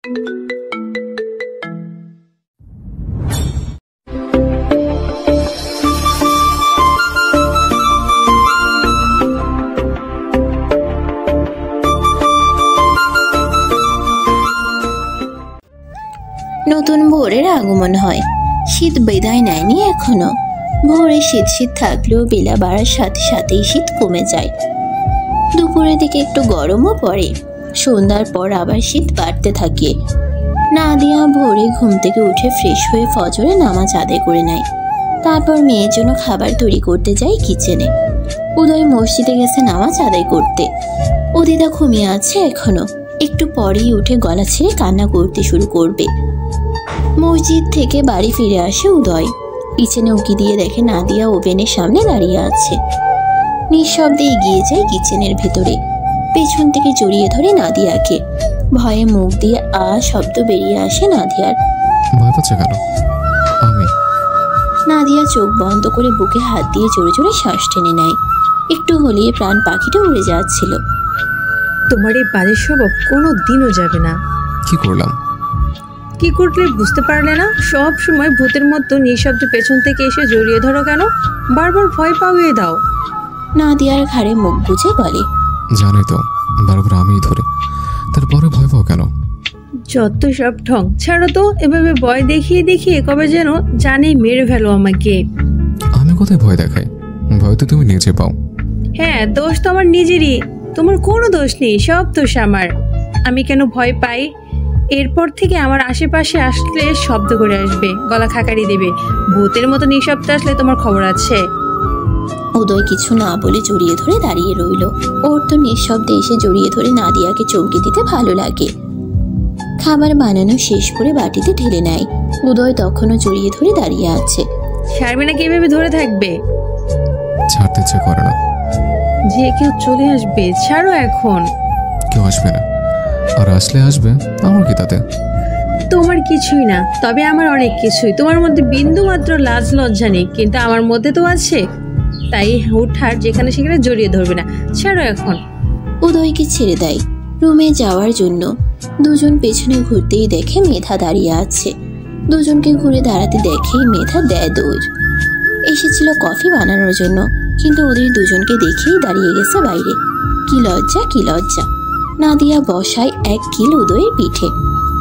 নতুন ভোরের আগমন হয়। শীত বিদায় নেয়নি এখনো। ভোরে শীত শীত থাকলেও বেলা বাড়ার সাথে সাথেই শীত কমে যায়। দুপুরের দিকে একটু গরমও পড়ে। সন্ধ্যার পর আবার শীত বাড়তে থাকে। নাদিয়া ভোরে ঘুম থেকে উঠে ফ্রেশ হয়ে ফজরে নামাজ আদায় করে নেয়। তারপর মেয়ের জন্য খাবার তৈরি করতে যায় কিচেনে। উদয় মসজিদে গেছে নামাজ আদায় করতে। অদিতা ঘুমিয়ে আছে এখনো। একটু পরেই উঠে গলা ছেড়ে কান্না করতে শুরু করবে। মসজিদ থেকে বাড়ি ফিরে আসে উদয়। কিচেনে উকি দিয়ে দেখে নাদিয়া ওভেনের সামনে দাঁড়িয়ে আছে। নিঃশব্দে এগিয়ে যায় কিচেনের ভেতরে। পেছন থেকে জড়িয়ে ধরে নাদিয়াকে। ভয়ে মুখ দিয়ে শব্দ বেরিয়ে আসে নাদিয়ার। ভয় পাচ্ছে কেন? আমি। নাদিয়া চোখ বন্ধ করে বুকে হাত দিয়ে জোরে জোরে শ্বাস টেনে নেয়। একটু হলেই প্রাণ পাখিটা উড়ে যাচ্ছিল। তোমার এই বাজে স্বভাব কোনো দিনও যাবে না। কি করলাম? কি করলে বুঝতে পারলে না? সব সময় ভূতের মতো নিঃশব্দে পেছন থেকে এসে জড়িয়ে ধরো কেন? বারবার ভয় পাওয়িয়ে দাও। নাদিয়ার ঘাড়ে মুখ গুজে বলে, জানি তো, বারবার আমিই ধরে, তারপরে ভয় পাও কেন? যত সব ঢং ছাড়ো তো। এভাবে ভয় দেখিয়ে দেখিয়ে কবে যেন জানে মেরে ফেলো আমাকে। আমি কোথায় ভয় দেখাই? ভয় তো তুমি নিজে পাও। হ্যাঁ, দোষ তো আমার নিজেরই। তোমার কোনো দোষ নেই, সব দোষ আমার। আমি কেন ভয় পাই? এরপর থেকে আমার আশেপাশে আসলে শব্দ করে আসবে, গলা খাকারি দেবে। ভূতের মতো নিঃশব্দ আসলে তোমার খবর আছে। উদয় কিছু না বলে জড়িয়ে ধরে দাঁড়িয়ে রইল। ওর তো নিঃশব্দে এসে জড়িয়ে ধরে নাদিয়াকে চমকে দিতে ভালো লাগে। খাবার বানানো শেষ করে বাটিতে ঢেলে নেয়। উদয় তখনও জড়িয়ে ধরে দাঁড়িয়ে আছে। ছাড়বে নাকি এভাবে ধরে থাকবে? ছাড়তে ইচ্ছে করে না। যে কেউ চলে আসবে, ছাড়ো এখন। কেউ আসবে না, আর আসলে আসবে, আমার কি তাতে? তোমার কিছুই না, তবে আমার অনেক কিছুই। তোমার মধ্যে বিন্দু মাত্র লাজ লজ্জা নেই, কিন্তু আমার মধ্যে তো আছে। তাই হুটহাট যেখানে সেখানে জড়িয়ে ধরবে না, ছাড়ো এখন। উদয়কে ছেড়ে দেয় রুমে যাওয়ার জন্য। দুজন পেছনে ঘুরতেই দেখে মেধা দাঁড়িয়ে আছে। দুজনকে ঘুরে দাঁড়াতে দেখেই মেধা দেয় দৌড়। এসেছিল কফি বানানোর জন্য, কিন্তু ওদের দুজনকে দেখেই দাঁড়িয়ে গেছে বাইরে। কি লজ্জা, কি লজ্জা। নাদিয়া বসায় এক কিল উদয়ের পিঠে।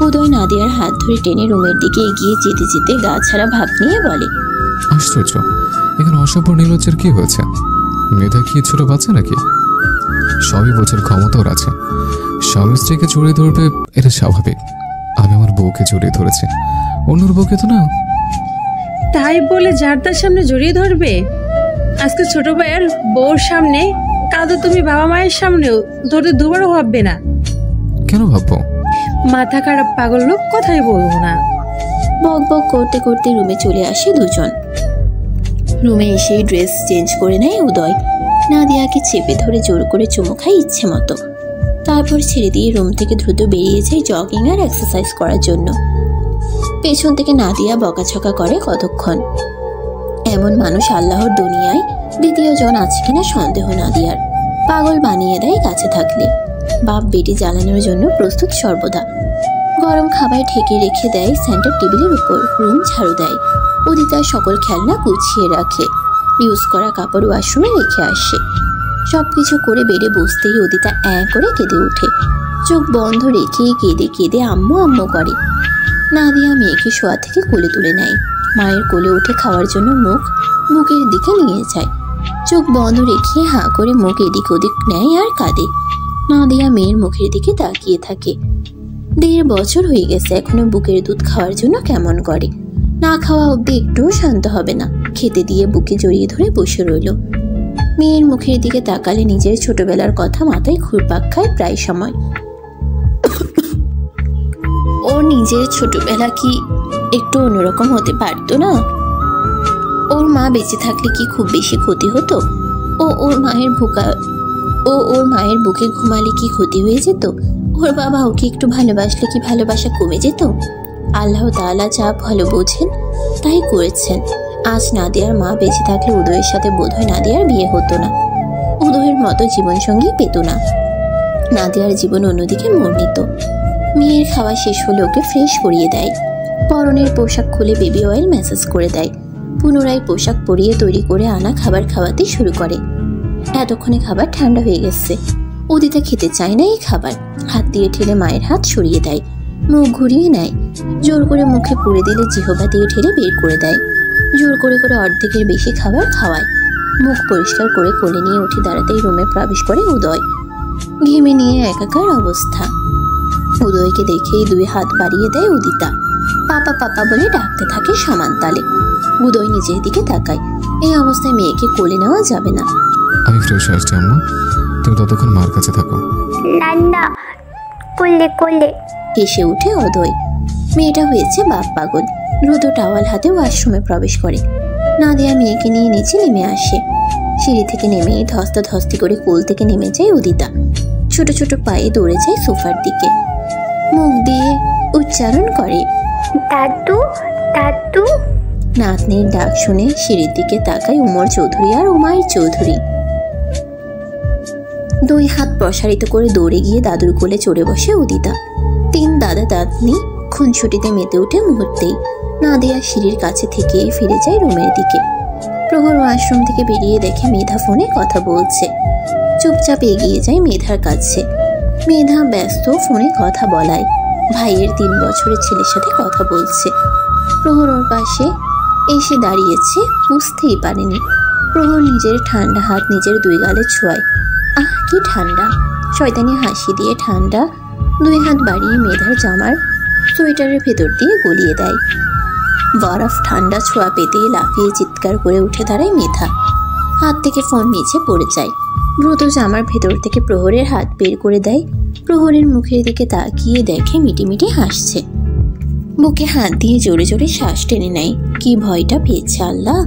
উদয় নাদিয়ার হাত ধরে টেনে রুমের দিকে এগিয়ে যেতে যেতে গা ছাড়া ভাব নিয়ে বলে, আশ্চর্য, এখানে অসভ্য নির্লজ্জের কি হয়েছে? মেধা কি ছোট বাচ্চা নাকি? সবই বোঝার ক্ষমতা ওর আছে। স্বামী স্ত্রীকে জড়িয়ে ধরবে, এটা স্বাভাবিক। আমি আমার বউকে জড়িয়ে ধরেছি, অন্যর বউকে তো না। তাই বলে যার তার সামনে জড়িয়ে ধরবে? আজকে ছোট ভাইয়ের বউর সামনে কাঁদো তুমি, বাবা মায়ের সামনেও ধরতে দুবারও ভাববে না। কেন ভাববো? মাথা খারাপ পাগল লোক, কথাই বলবো না। বক বক করতে করতে রুমে চলে আসে দুজন। রুমে এসেই ড্রেস চেঞ্জ করে নেয় উদয়। নাদিয়াকে চেপে ধরে জোর করে চুমু খায় ইচ্ছে মতো। তারপর ছেড়ে দিয়ে রুম থেকে দ্রুত বেরিয়ে যায় জগিং আর এক্সারসাইজ করার জন্য। পেছন থেকে নাদিয়া বকাঝকা করে কতক্ষণ। এমন মানুষ আল্লাহর দুনিয়ায় দ্বিতীয় জন আছে কিনা সন্দেহ নাদিয়ার। পাগল বানিয়ে দেয় কাছে থাকলে। বাপ বেটি জ্বালানোর জন্য প্রস্তুত সর্বদা। গরম খাবার ঢেকে রেখে দেয় সেন্টার টেবিলের উপর। রুম ঝাড়ু দেয়। উদিতার সকল খেলনা গুছিয়ে রাখে। ইউজ করা কাপড় ওয়াশরুমে রেখে আসে। সবকিছু করে বেডে বসতেই উদিতা করে কেঁদে ওঠে। চোখ বন্ধ রেখে কেঁদে কেঁদে আম্মু আম্মু করে। নাদিয়া মেয়েকে শোয়া থেকে কোলে তুলে নেয়। মায়ের কোলে উঠে খাওয়ার জন্য মুখের দিকে নিয়ে যায়। চোখ বন্ধ রেখে হাঁ করে মুখ এদিক ওদিক নেয় আর কাঁদে। নাদিয়া মেয়ের মুখের দিকে তাকিয়ে থাকে। 1.5 বছর হয়ে গেছে, এখনো বুকের দুধ খাওয়ার জন্য কেমন করে। না খাওয়া অবধি একটুও শান্ত হবে না। খেতে দিয়ে বুকে জড়িয়ে ধরে বসে রইল। মেয়ের মুখের দিকে তাকালে নিজের ছোটবেলার কথা মাথায় ঘুরপাক খায় প্রায় সময়। ওর নিজের ছোটবেলা কি একটু অন্যরকম হতে পারতো না? ওর মা বেঁচে থাকলে কি খুব বেশি ক্ষতি হতো? ওর মায়ের বুকে ঘুমালে কি ক্ষতি হয়ে যেত? ওর বাবা ওকে একটু ভালোবাসলে কি ভালোবাসা কমে যেত? আল্লাহ তাআলা যা ভালো বোঝেন তাই করেছেন। আজ নাদিয়ার মা বেঁচে থাকলে উদয়ের সাথে বোধহয় নাদিয়ার বিয়ে হতো না। উদয়ের মতো জীবনসঙ্গী পেত না। নাদিয়ার জীবন অন্যদিকে মোড় নিত। মেয়ের খাওয়া শেষ হলে ওকে ফ্রেশ করিয়ে দেয়। পরনের পোশাক খুলে বেবি অয়েল ম্যাসাজ করে দেয়। পুনরায় পোশাক পরিয়ে তৈরি করে আনা খাবার খাওয়াতে শুরু করে। এতক্ষণে খাবার ঠান্ডা হয়ে গেছে। উদিতা খেতে চায় না এই খাবার। হাত দিয়ে ঠেলে মায়ের হাত সরিয়ে দেয়, মুখ ঘুরিয়ে নেয়। জোর করে মুখে পুড়ে দিলে জিহবা দিয়ে ঠেলে বের করে দেয়। জোর করে করে অর্ধেকের বেশি খাবার খাওয়ায়। মুখ পরিষ্কার করে কোলে নিয়ে উঠে দাঁড়াতেই রুমে প্রবেশ করে উদয়। ঘেমে নিয়ে একাকার অবস্থা। উদয়কে দেখেই 2 হাত বাড়িয়ে দেয় উদিতা। পাপা পাপা বলে ডাকতে থাকে সমান তালে। উদয় নিজের দিকে তাকায়। এই অবস্থায় মেয়েকে কোলে নেওয়া যাবে না। আমি ফ্রেশ হয়ে আসছি আম্মু, তুমি ততক্ষণ মার কাছে থাকো। না কোলে কোলে এসে উঠে উদয়। মেয়েটা হয়েছে বাপ পাগল। দ্রুত টাওয়াল হাতে ওয়াশরুমে প্রবেশ করে। নাদিয়া মেয়েকে নিয়ে নিচে নেমে আসে। সিঁড়ি থেকে নেমে ধস্তাধস্তি করে কোল থেকে নেমে যায় উদিতা। ছোট ছোট পায়ে দৌড়ে যায় সোফার দিকে। মুখ দিয়ে উচ্চারণ করে দাদু দাদু। নাতনির ডাক শুনে সিঁড়ির দিকে তাকায় উমর চৌধুরী আর উমায়ের চৌধুরী। 2 হাত প্রসারিত করে দৌড়ে গিয়ে দাদুর কোলে চড়ে বসে উদিতা। 3 দাদা দাদনি খুনছুটিতে মেতে ওঠে মুহূর্তেই। নাদিয়া সিঁড়ির কাছে থেকে ফিরে যায় রুমের দিকে। প্রহর ওয়াশরুম থেকে বেরিয়ে দেখে মেধা ফোনে কথা বলছে। চুপচাপ এগিয়ে যায় মেধার কাছে। মেধা ব্যস্ত ফোনে কথা বলায়। ভাইয়ের 3 বছরের ছেলের সাথে কথা বলছে। প্রহর ওর পাশে এসে দাঁড়িয়েছে, বুঝতেই পারেনি। প্রহর নিজের ঠান্ডা হাত নিজের 2 গালে ছোঁয়ায়। আহ কি ঠান্ডা! শয়তানি হাসি দিয়ে ঠান্ডা 2 হাত বাড়িয়ে মেধার জামার সোয়েটারের ভেতর দিয়ে গলিয়ে দেয়। বরফ ঠান্ডা ছোঁয়া পেতেই লাফিয়ে চিৎকার করে উঠে দাঁড়ায় মেধা। হাত থেকে ফোন নিচে পড়ে যায়। দ্রুত জামার ভেতর থেকে প্রহরের হাত বের করে দেয়। প্রহরের মুখের দিকে তাকিয়ে দেখে মিটিমিটি হাসছে। বুকে হাত দিয়ে জোরে জোরে শ্বাস টেনে নেয়। কি ভয়টা পেয়েছে আল্লাহ!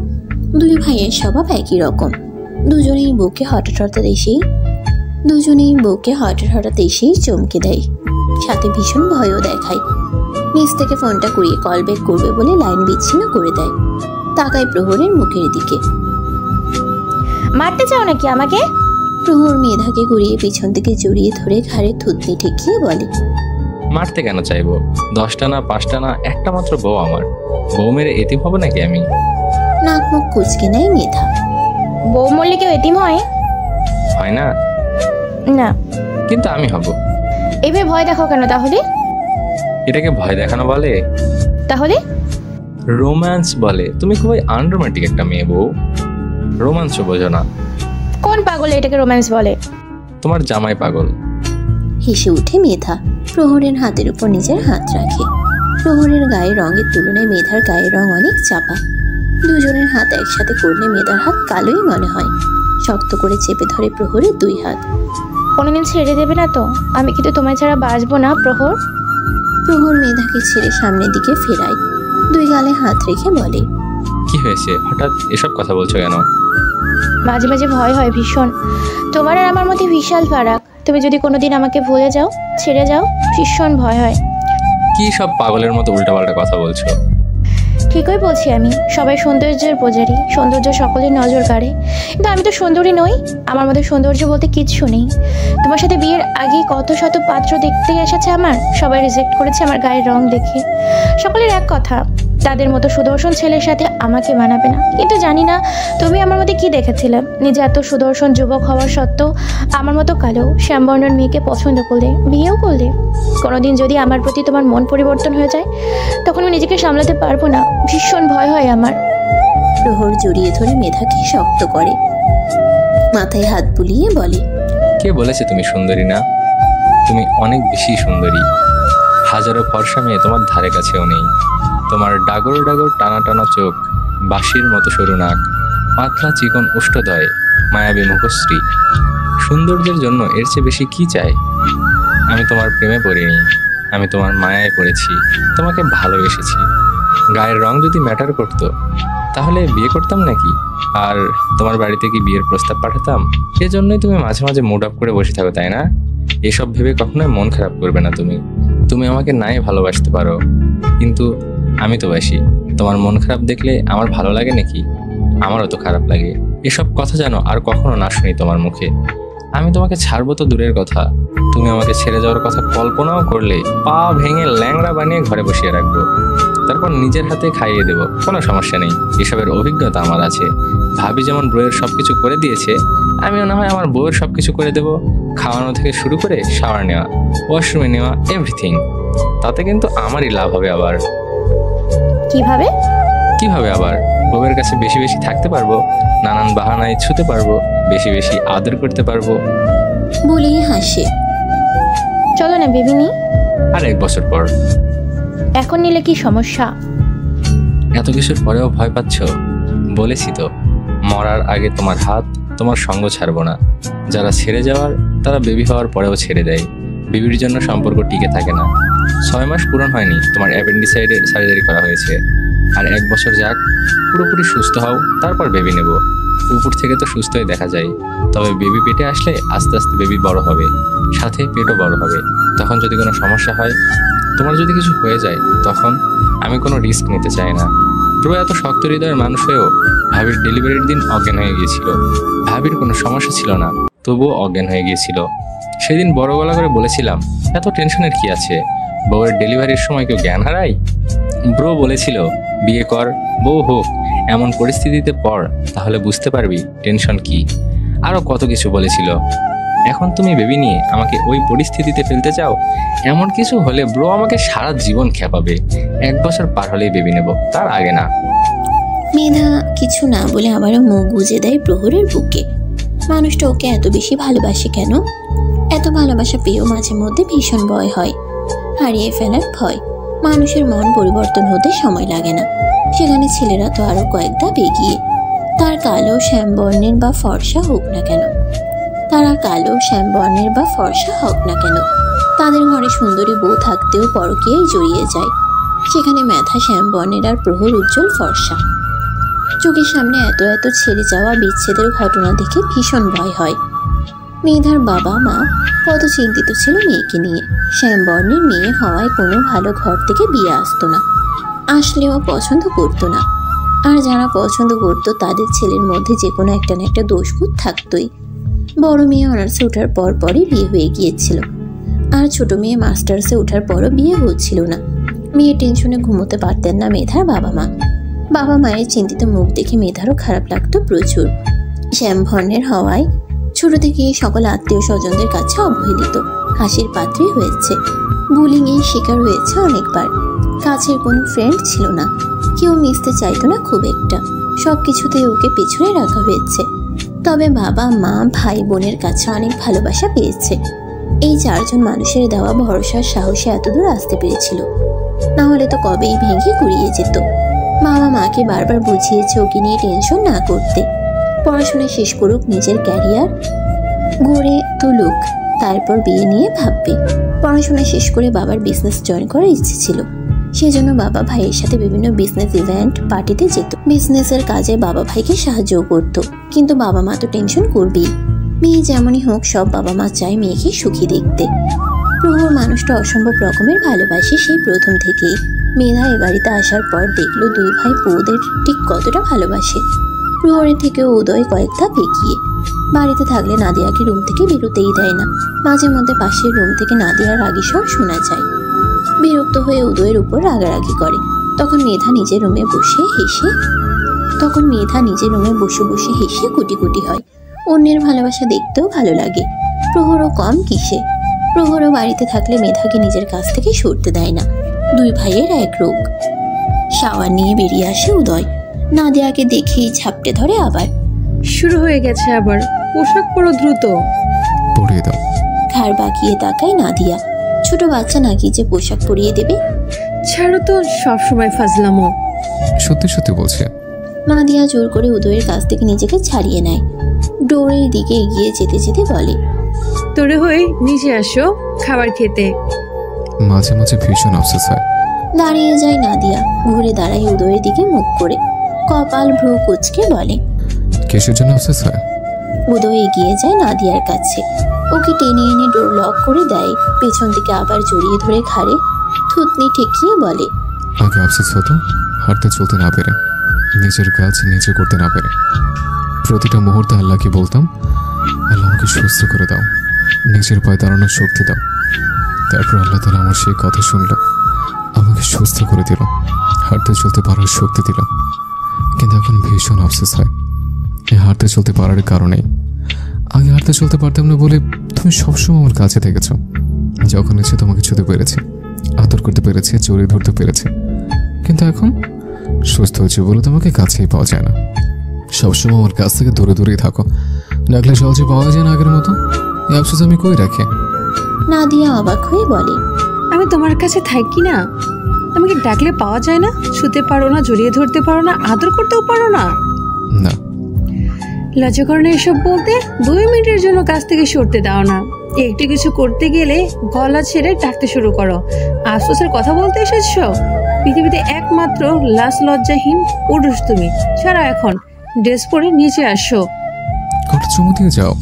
2 ভাইয়ের স্বভাব একই রকম। দুজনেই বুকে হঠাৎ এসেই চমকে দেয়। সাথে ভীষণ ভয়ও দেখায়। নিচ থেকে ফোনটা কুড়িয়ে কল ব্যাক করবে বলে লাইন বিচ্ছিন্ন করে দেয়। তাকায় প্রহরের মুখের দিকে। মারতে চাও নাকি আমাকে? প্রহর মেধাকে ঘুরিয়ে পিছন থেকে জড়িয়ে ধরে ঘাড়ে থুতনি ঠেকিয়ে বলে, মারতে কেন চাইবো? 10টা না 5টা না, একটা মাত্র বউ আমার। বউ মেরে এতিম হবো নাকি আমি? নাক মুখ কুচকে নেয় মেধা। বউ মরলে কেউ এতিম হয়? হয় না? না। কিন্তু আমি হব। এভাবে ভয় দেখো কেন তাহলে? এটাকে ভয় দেখানো বলে? তাহলে রোম্যান্স বলে। তুমি খুবই আনরোমান্টিক একটা মেয়ে বউ। রোম্যান্স বোঝো না। কোন পাগল এটাকে রোম্যান্স বলে? তোমার জামাই পাগল। হেসে উঠে মেধা। প্রহরের হাতের উপর নিজের হাত রাখে। প্রহরের গায়ের রঙের তুলনায় মেধার গায়ের রং অনেক চাপা। দুজনের হাত একসাথে করলে মেধার হাত কালোই মনে হয়। শক্ত করে চেপে ধরে প্রহরের 2 হাত। কোনোদিন ছেড়ে দেবে না তো? আমি কিন্তু তোমায় ছাড়া বাঁচবো না প্রহর। প্রহর মেধাকে ছেড়ে সামনের দিকে ফেরায়। 2 গালে হাত রেখে বলে, কি হয়েছে? হঠাৎ এসব কথা বলছো কেন? মাঝে মাঝে ভয় হয় ভীষণ। তোমার আর আমার মধ্যে বিশাল ফারাক। তুমি যদি কোনোদিন আমাকে ভুলে যাও, ছেড়ে যাও, ভীষণ ভয় হয়। কি সব পাগলের মতো উল্টাপাল্টা কথা বলছো? ঠিকই বলছি আমি। সবাই সৌন্দর্যের পূজারী, সৌন্দর্য সকলের নজর কাড়ে, কিন্তু আমি তো সুন্দরী নই। আমার মধ্যে সৌন্দর্য বলতে কিচ্ছু নেই। তোমার সাথে বিয়ের আগে কত শত পাত্র দেখতে এসেছে আমার, সবাই রিজেক্ট করেছে আমার গায়ের রং দেখে। সকলের এক কথা, তাদের মতো সুদর্শন ছেলের সাথে আমাকে মানাবে না। কিন্তু জানি না তুমি আমার মধ্যে কি দেখেছিলে, নিজে এত সুদর্শন যুবক হওয়ার সত্ত্বেও আমার মতো কালো শ্যামবর্ণের মেয়েকে পছন্দ করলে, বিয়েও করলে। কোনোদিন যদি আমার প্রতি তোমার মন পরিবর্তন হয়ে যায়, তখন আমি নিজেকে সামলাতে পারবো না। ভীষণ ভয় হয় আমার। প্রহর জড়িয়ে ধরে মেধাকে শক্ত করে। মাথায় হাত বুলিয়ে বলে, কে বলেছে তুমি সুন্দরী না? তুমি অনেক বেশি সুন্দরী। হাজারো ফর্সা মেয়ে তোমার ধারে কাছেও নেই। তোমার ডাগর ডাগর টানা টানা চোখ, বাঁশির মতো সরু নাক, পাতলা চিকন উষ্ঠদয়, মায়াবী মুখশ্রী। সৌন্দর্যের জন্য এর চেয়ে বেশি কি চাই? আমি তোমার প্রেমে পড়িনি, আমি তোমার মায়ায় পড়েছি, তোমাকে ভালোবেসেছি। গায়ের রং যদি ম্যাটার করতো তাহলে বিয়ে করতাম নাকি? আর তোমার বাড়িতে কি বিয়ের প্রস্তাব পাঠাতাম? এজন্যই তুমি মাঝে মাঝে মুড আপ করে বসে থাকো, তাই না? এসব ভেবে কখনোই মন খারাপ করবে না তুমি। তুমি আমাকে নাই ভালোবাসতে পারো, কিন্তু আমি তো বাসি। তোমার মন খারাপ দেখলে আমার ভালো লাগে নাকি? আমারও তো খারাপ লাগে। এসব কথা যেন আর কখনো না শুনি তোমার মুখে। আমি তোমাকে ছাড়বো তো দূরের কথা, তুমি আমাকে ছেড়ে যাওয়ার কথা কল্পনাও করলে পা ভেঙে ল্যাংড়া বানিয়ে ঘরে বসিয়ে রাখবো, তারপর নিজের হাতে খাইয়ে দেবো, কোনো সমস্যা নেই। এসবের অভিজ্ঞতা আমার আছে। ভাবি যেমন বউয়ের সবকিছু করে দিয়েছে, আমিও না হয় আমার বউয়ের সবকিছু করে দেবো। খাওয়ানো থেকে শুরু করে শাওয়ার নেওয়া, ওয়াশরুমে নেওয়া, এভরিথিং। তাতে কিন্তু আমারই লাভ হবে। আবার কিভাবে? কিভাবে আবার? বউয়ের কাছে বেশি বেশি থাকতে পারবো, নানান বাহানায় ছুতে পারবো, বেশি বেশি আদর করতে পারবো। বলেই হাসে। চলো না বেবি নি। আর 1 বছর পর। এখন নিলে কি সমস্যা? এত কিছুর পরেও ভয় পাচ্ছ? বলেছি তো, মরার আগে তোমার হাত, তোমার সঙ্গ ছাড়বো না। যারা ছেড়ে যাওয়ার, তারা বেবি হওয়ার পরেও ছেড়ে দেয়। বেবির জন্য সম্পর্ক টিকে থাকে না। 6 মাস পূরণ হয়নি, তোমার অ্যাপেন্ডিসাইডের সার্জারি করা হয়েছে। আর 1 বছর যাক, পুরোপুরি সুস্থ হও, তারপর বেবি নেব। উপর থেকে তো সুস্থই দেখা যায়, তবে বেবি পেটে আসলে আস্তে আস্তে বেবি বড় হবে, সাথে পেটও বড় হবে। তখন যদি কোনো সমস্যা হয়, তোমার যদি কিছু হয়ে যায়, তখন আমি কোনো রিস্ক নিতে চাই না। পুরো এত শক্ত হৃদয়ের মানুষ হয়েও ভাবির ডেলিভারির দিন অজ্ঞান হয়ে গিয়েছিল। ভাবির কোনো সমস্যা ছিল না, তবুও অজ্ঞান হয়ে গিয়েছিল। সেদিন বড় গলা করে বলেছিলাম, এত টেনশনের কি আছে, বউয়ের ডেলিভারির সময় কেউ জ্ঞান হারায়? ব্রো বলেছিল, বিয়ে কর, বউ হোক, এমন পরিস্থিতিতে পড়, তাহলে বুঝতে পারবি টেনশন কি। আরও কত কিছু বলেছিল। এখন তুমি বেবি নিয়ে আমাকে ওই পরিস্থিতিতে ফেলতে চাও? এমন কিছু হলে ব্রো আমাকে সারা জীবন খেপাবে। 1 বছর পার হলেই বেবি নেব, তার আগে না। মেধা কিছু না বলে আবারও মুখ গুজে দেয় প্রহরের বুকে। মানুষটা ওকে এত বেশি ভালোবাসে কেন? এত ভালোবাসা পেয়েও মাঝে মধ্যে ভীষণ ভয় হয়, হারিয়ে ফেলার ভয়। মানুষের মন পরিবর্তন হতে সময় লাগে না, সেখানে ছেলেরা তো আরো কয়েক ধাপ এগিয়ে। তার কালো শ্যামবর্ণের বা ফর্সা হোক না কেন, তাদের ঘরে সুন্দরী বউ থাকতেও পরকীয়ায় জড়িয়ে যায়। সেখানে মেধা শ্যামবর্ণের আর প্রহর উজ্জ্বল ফর্সা। চোখের সামনে এত এত ছেড়ে যাওয়া বিচ্ছেদের ঘটনা দেখে ভীষণ ভয় হয়। মেধার বাবা মা কত চিন্তিত ছিল মেয়েকে নিয়ে। শ্যামবর্ণের মেয়ে হওয়ায় কোনো ভালো ঘর থেকে বিয়ে আসতো না, আসলেও পছন্দ করতো না। আর যারা পছন্দ করতো তাদের ছেলের মধ্যে যে কোনো একটা না একটা দোষগুণ থাকতোই। বড় মেয়ে অনার্সে ওঠার পরই বিয়ে হয়ে গিয়েছিল, আর ছোট মেয়ে মাস্টার্সে ওঠার পরও বিয়ে হচ্ছিল না। মেয়ে টেনশনে ঘুমোতে পারতেন না মেধার বাবা মা। বাবা মায়ের চিন্তিত মুখ দেখে মেধারও খারাপ লাগতো প্রচুর। শ্যামবর্ণের হওয়ায় ছোট থেকে সকল আত্মীয় স্বজনদের কাছে অবহেলিত, হাসির পাত্রী হয়েছে, বুলিংয়ের শিকার হয়েছে অনেকবার। কাছের কোনো ফ্রেন্ড ছিল না, কেউ মিশতে চাইতো না খুব একটা, সব কিছুতেই ওকে পেছনে রাখা হয়েছে। তবে বাবা মা ভাই বোনের কাছে অনেক ভালোবাসা পেয়েছে। এই 4 জন মানুষের দেওয়া ভরসার সাহসে এতদূর আসতে পেরেছিল, না হলে তো কবেই ভেঙে গুড়িয়ে যেত। বাবা মাকে বারবার বুঝিয়েছে ওকে নিয়ে টেনশন না করতে, পড়াশোনা শেষ করুক, নিজের ক্যারিয়ার গড়ে তুলুক, তারপর বিয়ে নিয়ে ভাববে। পড়াশোনা শেষ করে বাবার বিজনেস জয়েন করার ইচ্ছে ছিল, সেজন্য বাবা ভাইয়ের সাথে বিভিন্ন বিজনেস ইভেন্ট পার্টিতে যেত। বিজনেসের কাজে বাবা ভাইকে সাহায্য করত, কিন্তু বাবা মা তো টেনশন করবেই। মেয়ে যেমনই হোক, সব বাবা মা চায় মেয়েকে সুখী দেখতে। প্রহর মানুষটা অসম্ভব রকমের ভালোবাসে সেই প্রথম থেকেই। মেধা এ বাড়িতে আসার পর দেখলো 2 ভাই বউদের ঠিক কতটা ভালোবাসে। প্রহরের থেকেও উদয় কয়েক ধাপ এগিয়ে। বাড়িতে থাকলে নাদিয়াকে রুম থেকে বেরোতেই দেয় না। মাঝে মধ্যে পাশের রুম থেকে নাদিয়ার রাগী স্বর শোনা যায়। বিরক্ত হয়ে উদয়ের উপর রাগারাগি করে। তখন মেধা নিজের রুমে বসে বসে হেসে কুটি কুটি হয়। অন্যের ভালোবাসা দেখতেও ভালো লাগে, প্রহরও কম কিসে। প্রহরও বাড়িতে থাকলে মেধাকে নিজের কাছ থেকে সরতে দেয় না। 2 ভাইয়ের এক রোগ। শাওয়ার নিয়ে বেরিয়ে আসে উদয়, নাদিয়াকে দেখেই ঝাপটে ধরে। আবার শুরু হয়ে গেছে, আবার পোশাক পরো দ্রুত। পরিয়ে দাও। ঘাড় বাঁকিয়ে তাকায় নাদিয়া। ছোট বাচ্চা নাকি যে পোশাক পরিয়ে দেবে? ছাড়ো তো, সবসময় ফাজলামো। সত্যি সত্যি বলছে। নাদিয়া জোর করে উদয়ের কাছ থেকে নিজেকে ছাড়িয়ে নেয়। ডোরের দিকে এগিয়ে যেতে যেতে বলে, তোরে হয়ে নিচে আসো খাবার খেতে। মাঝে মাঝে ভীষণ আফসোস হয়। দাঁড়িয়ে যায় নাদিয়া, ঘুরে দাঁড়ায় উদয়ের দিকে মুখ করে, কপাল ভ্রু কুঁচকে বলে, কিসের জন্য আফসোস হয়? উদয় এগিয়ে যায় নাদিয়ার কাছে, ওকে টেনে এনে ডোর লক করে দেয়। পেছন থেকে আবার জড়িয়ে ধরে ঘাড়ে থুতনি ঠেকিয়ে বলে, আগে আফসোস হতো হাঁটতে চলতে না পেরে, নিজের কাজ নিজে করতে না পেরে। প্রতিটা মুহূর্তে আল্লাহকে বলতাম, আল্লাহ আমাকে আমাকে সুস্থ করে দাও, নিজের পায়ে দাঁড়ানোর শক্তি দাও। তারপর আল্লাহ তাআলা আমার সেই কথা শুনলো, আমাকে সুস্থ করে দিল, হাঁটতে চলতে পারার শক্তি দিল। কিন্তু এখন ভীষণ আফসোস হয় এই হাঁটতে চলতে পারার কারণেই। আগে হাঁটতে চলতে পারতাম না বলে তুমি সবসময় আমার কাছে থেকেছ। যখন ইচ্ছে তোমাকে ছুঁতে পেরেছি, আদর করতে পেরেছি, জড়িয়ে ধরতে পেরেছি। কিন্তু এখন সুস্থ হয়েছে বলে তোমাকে কাছেই পাওয়া যায় না। সবসময় আমার কাছ থেকে দূরে দূরেই থাকো, ডাকলে সহজে পাওয়া যায় না আগের মতো। এই আফসোস আমি কই রাখি? নাদিয়া অবাক হয়ে বলে, আমি তোমার কাছে থাকি না? তোমাকে ডাকলে পাওয়া যায় না, শুতে পারো না, জড়িয়ে ধরতে পারো না, আদর করতেও পারো না? না। লজ্জা করে না এসব বলতে? 2 মিনিটের জন্য কাছ থেকে সরতে দাও না। একটু কিছু করতে গেলে গলা ছেড়ে ডাকতে শুরু করো। আফসোসের কথা বলতে এসেছো? পৃথিবীতে একমাত্র লাশ লজ্জাহীন পুরুষ তুমি। ছাড়া এখন ড্রেস পরে নিচে আসো। কটা চুমু দিয়ে যাও।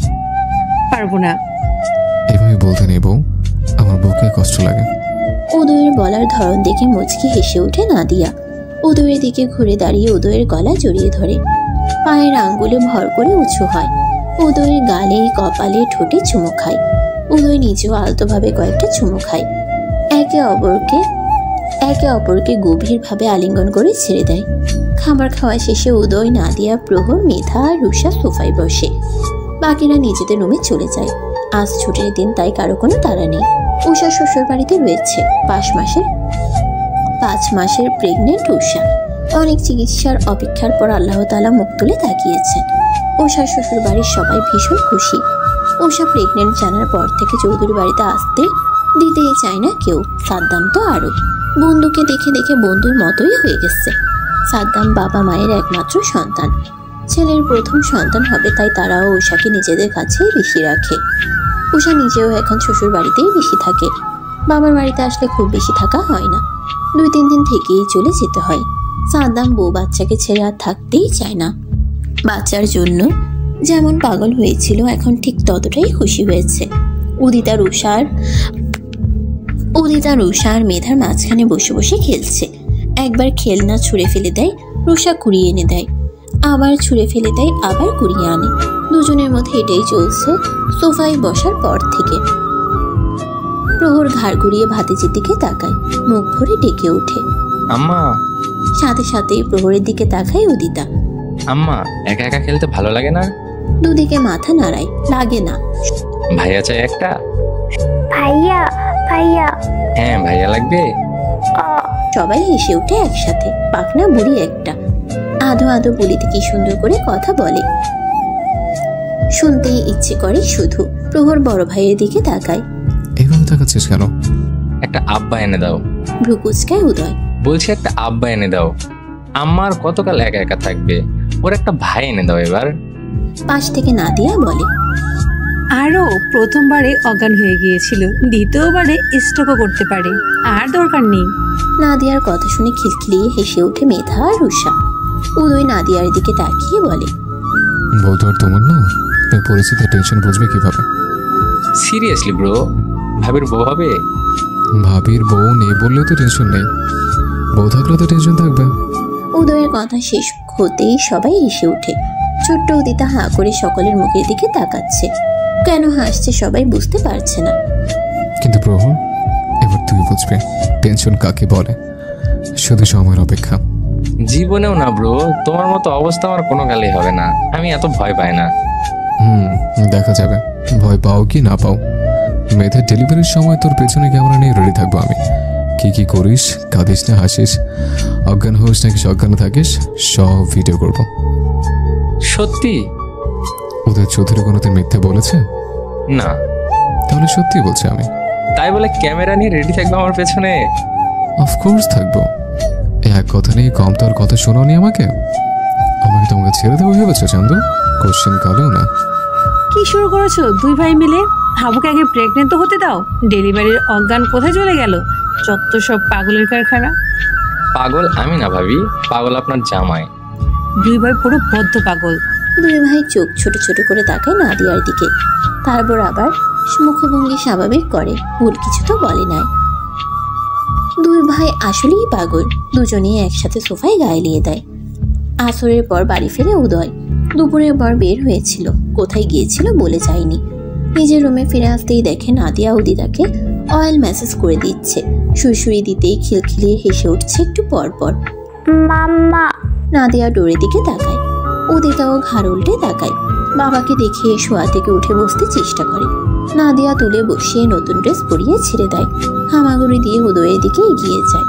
পারবো না। এভাবে বলতে নেই বউ, আমার বউকে কষ্ট লাগে। উদয়ের বলার ধরন দেখে মুচকি হেসে ওঠে নাদিয়া। উদয়ের দিকে ঘুরে দাঁড়িয়ে উদয়ের গলা জড়িয়ে ধরে, পায়ের আঙ্গুলে ভর করে উঁচু হয়। উদয়ের গালে, কপালে, ঠোঁটে চুমু খায়। উদয় নিজেও আলতোভাবে কয়েকটা চুমু খায়। একে অপরকে গভীরভাবে আলিঙ্গন করে ছেড়ে দেয়। খাবার খাওয়া শেষে উদয়, নাদিয়া, প্রহর, মেধা আর রুষা সোফায় বসে। বাকিরা নিজেদের রুমে চলে যায়। আজ ছুটির দিন, তাই কারো কোনো তাড়া নেই। উষা শ্বশুর বাড়িতে রয়েছে। 5 মাসের প্রেগনেন্ট উষা। অনেক চিকিৎসার অপেক্ষার পর আল্লাহ তাআলা মুখ তুলে তাকিয়েছেন। উষার শ্বশুর বাড়ির সবাই ভীষণ খুশি। উষা প্রেগনেন্ট জানার পর থেকে চৌধুরী বাড়িতে আসতে দিতেই চায় না কেউ। সাদ্দাম তো আরো। বন্ধুকে দেখে দেখে বন্ধুর মতোই হয়ে গেছে। সাদ্দাম বাবা মায়ের একমাত্র সন্তান। ছেলের প্রথম সন্তান হবে, তাই তারাও উষাকে নিজেদের কাছেই বেশি রাখে। উষা নিজেও এখন শ্বশুর বাড়িতেই বেশি থাকে। বাবার বাড়িতে আসলে খুব বেশি থাকা হয় না, 2-3 দিন থেকেই চলে যেতে হয়। সাদ্দাম বউ বাচ্চাকে ছেড়ে আর থাকতেই চায় না। বাচ্চার জন্য যেমন পাগল হয়েছিল, এখন ঠিক ততটাই খুশি হয়েছে। উদিতা রুষা আর মেধার মাঝখানে বসে বসে খেলছে। একবার খেলনা ছুঁড়ে ফেলে দেয়, রুষা কুড়িয়ে এনে দেয়, আবার ছুঁড়ে ফেলে দেয়, আবার কুড়িয়ে আনে। দুজনের মধ্যে এটাই চলছে সোফায় বসার পর থেকে। প্রহর ঘাড় ঘুরিয়ে ভাতিজির দিকে তাকায়, মুখ ভরে ডেকে ওঠে, আম্মা। সাথে সাথেই প্রহরের দিকে তাকায় উদিতা। আম্মা, একা একা খেলতে ভালো লাগে না? দুদিকে মাথা নাড়ায়, লাগে না। ভাইয়া চাই একটা? ভাইয়া ভাইয়া। হ্যাঁ, ভাইয়া লাগবে। সবাই হেসে ওঠে একসাথে। পাকনা বুড়ি একটা, আধো আধো বলিতে কি সুন্দর করে কথা বলে, শুনতেই ইচ্ছে করে শুধু। প্রহর বড় ভাইয়ের দিকে তাকায়। এইভাবে তাকাচ্ছিস কেন? একটা আব্বা এনে দাও। ভ্রু কুচকায় উদয়। বলছি একটা আব্বা এনে দাও। আম্মার কতকাল একা একা থাকবে, ওর একটা ভাই এনে দাও এবার। পাশ থেকে নাদিয়া বলে, আরও প্রথমবারে অজ্ঞান হয়ে গিয়েছিল, দ্বিতীয়বারে স্ট্রোকও করতে পারে, আর দরকার নেই। নাদিয়ার কথা শুনে খিলখিলিয়ে হেসে ওঠে মেধা আর রুষা। উদয় নাদিয়ার দিকে তাকিয়ে বলে, বউ তো আর তোমার না, এই পরিস্থিতির টেনশন বুঝবে কিভাবে? সিরিয়াসলি ব্রো, ভাবির বউ হবে? ভাবির বউ নেই বললেও তো টেনশন নেই, বউ থাকলে তো টেনশন থাকবে। উদয়ের কথা শেষ হতেই সবাই হেসে ওঠে। ছোট্ট উদিতা হাঁ করে সকলের মুখের দিকে তাকাচ্ছে। কেন হাসছে সবাই বুঝতে পারছে না। কিন্তু প্রহর, এবার তুই বুঝবে টেনশন কাকে বলে। শুধু সময়ের অপেক্ষা। জীবনেও না ব্রো, তোমার মতো অবস্থা আমার কোনো কালেই হবে না। আমি এত ভয় পাই না। দেখা যাবে ভয় পাও কি না পাও। মেয়েদের ডেলিভারির সময় তোর পেছনে ক্যামেরা নিয়ে রেডি থাকবো আমি। কি কি করিস, কাঁদিস না হাসিস, অজ্ঞান হোস নাকি সজ্ঞান থাকিস, সব ভিডিও করব। সত্যি? ওদের চৌধুরী কোনোদিন মিথ্যে বলেছে? না। তাহলে সত্যি বলছি আমি। তাই বলে ক্যামেরা নিয়ে রেডি থাকবো আমার পেছনে? অফকোর্স থাকবো। এক কথা নিয়ে কম তোর কথা শোনাওনি আমাকে। আমাকে তোমাকে ছেড়ে দেবো ভেবেছো চান্দু? কোশ্চেন কালেও না। কি শুরু করেছো 2 ভাই মিলে? হাবুকে আগে প্রেগনেন্ট তো হতে দাও, ডেলিভারির অজ্ঞান কোথায় চলে গেল? যত সব পাগলের কারখানা। পাগল আমি না ভাবি, পাগল আপনার জামাই। 2 ভাই পুরো বদ্ধ পাগল। 2 ভাই চোখ ছোট ছোট করে তাকায় নাদিয়ার দিকে, তারপর আবার মুখভঙ্গি স্বাভাবিক করে। ভুল কিছু তো বলে নাই। 2 ভাই আসলেই পাগল। দুজনেই একসাথে সোফায় গায়ে লিয়ে দেয়। আসরের পর বাড়ি ফিরে উদয়। দুপুরের পর বের হয়েছিল। কোথায় গিয়েছিল বলে যায়নি। নিজের রুমে ফিরে আসতেই দেখে নাদিয়া উদিতাকে অয়েল ম্যাসেজ করে দিচ্ছে। সুরসুরি দিতেই খিলখিলিয়ে হেসে উঠছে একটু পরপর। মাম্মা। নাদিয়া ডোরের দিকে তাকায়। উদিতাও ঘাড় উল্টে তাকায়। বাবাকে দেখিয়ে শোয়া থেকে উঠে বসতে চেষ্টা করে। নাদিয়া তুলে বসিয়ে নতুন ড্রেস পরিয়ে ছেড়ে দেয়। হামাগুড়ি দিয়ে উদয়ের দিকে এগিয়ে যায়।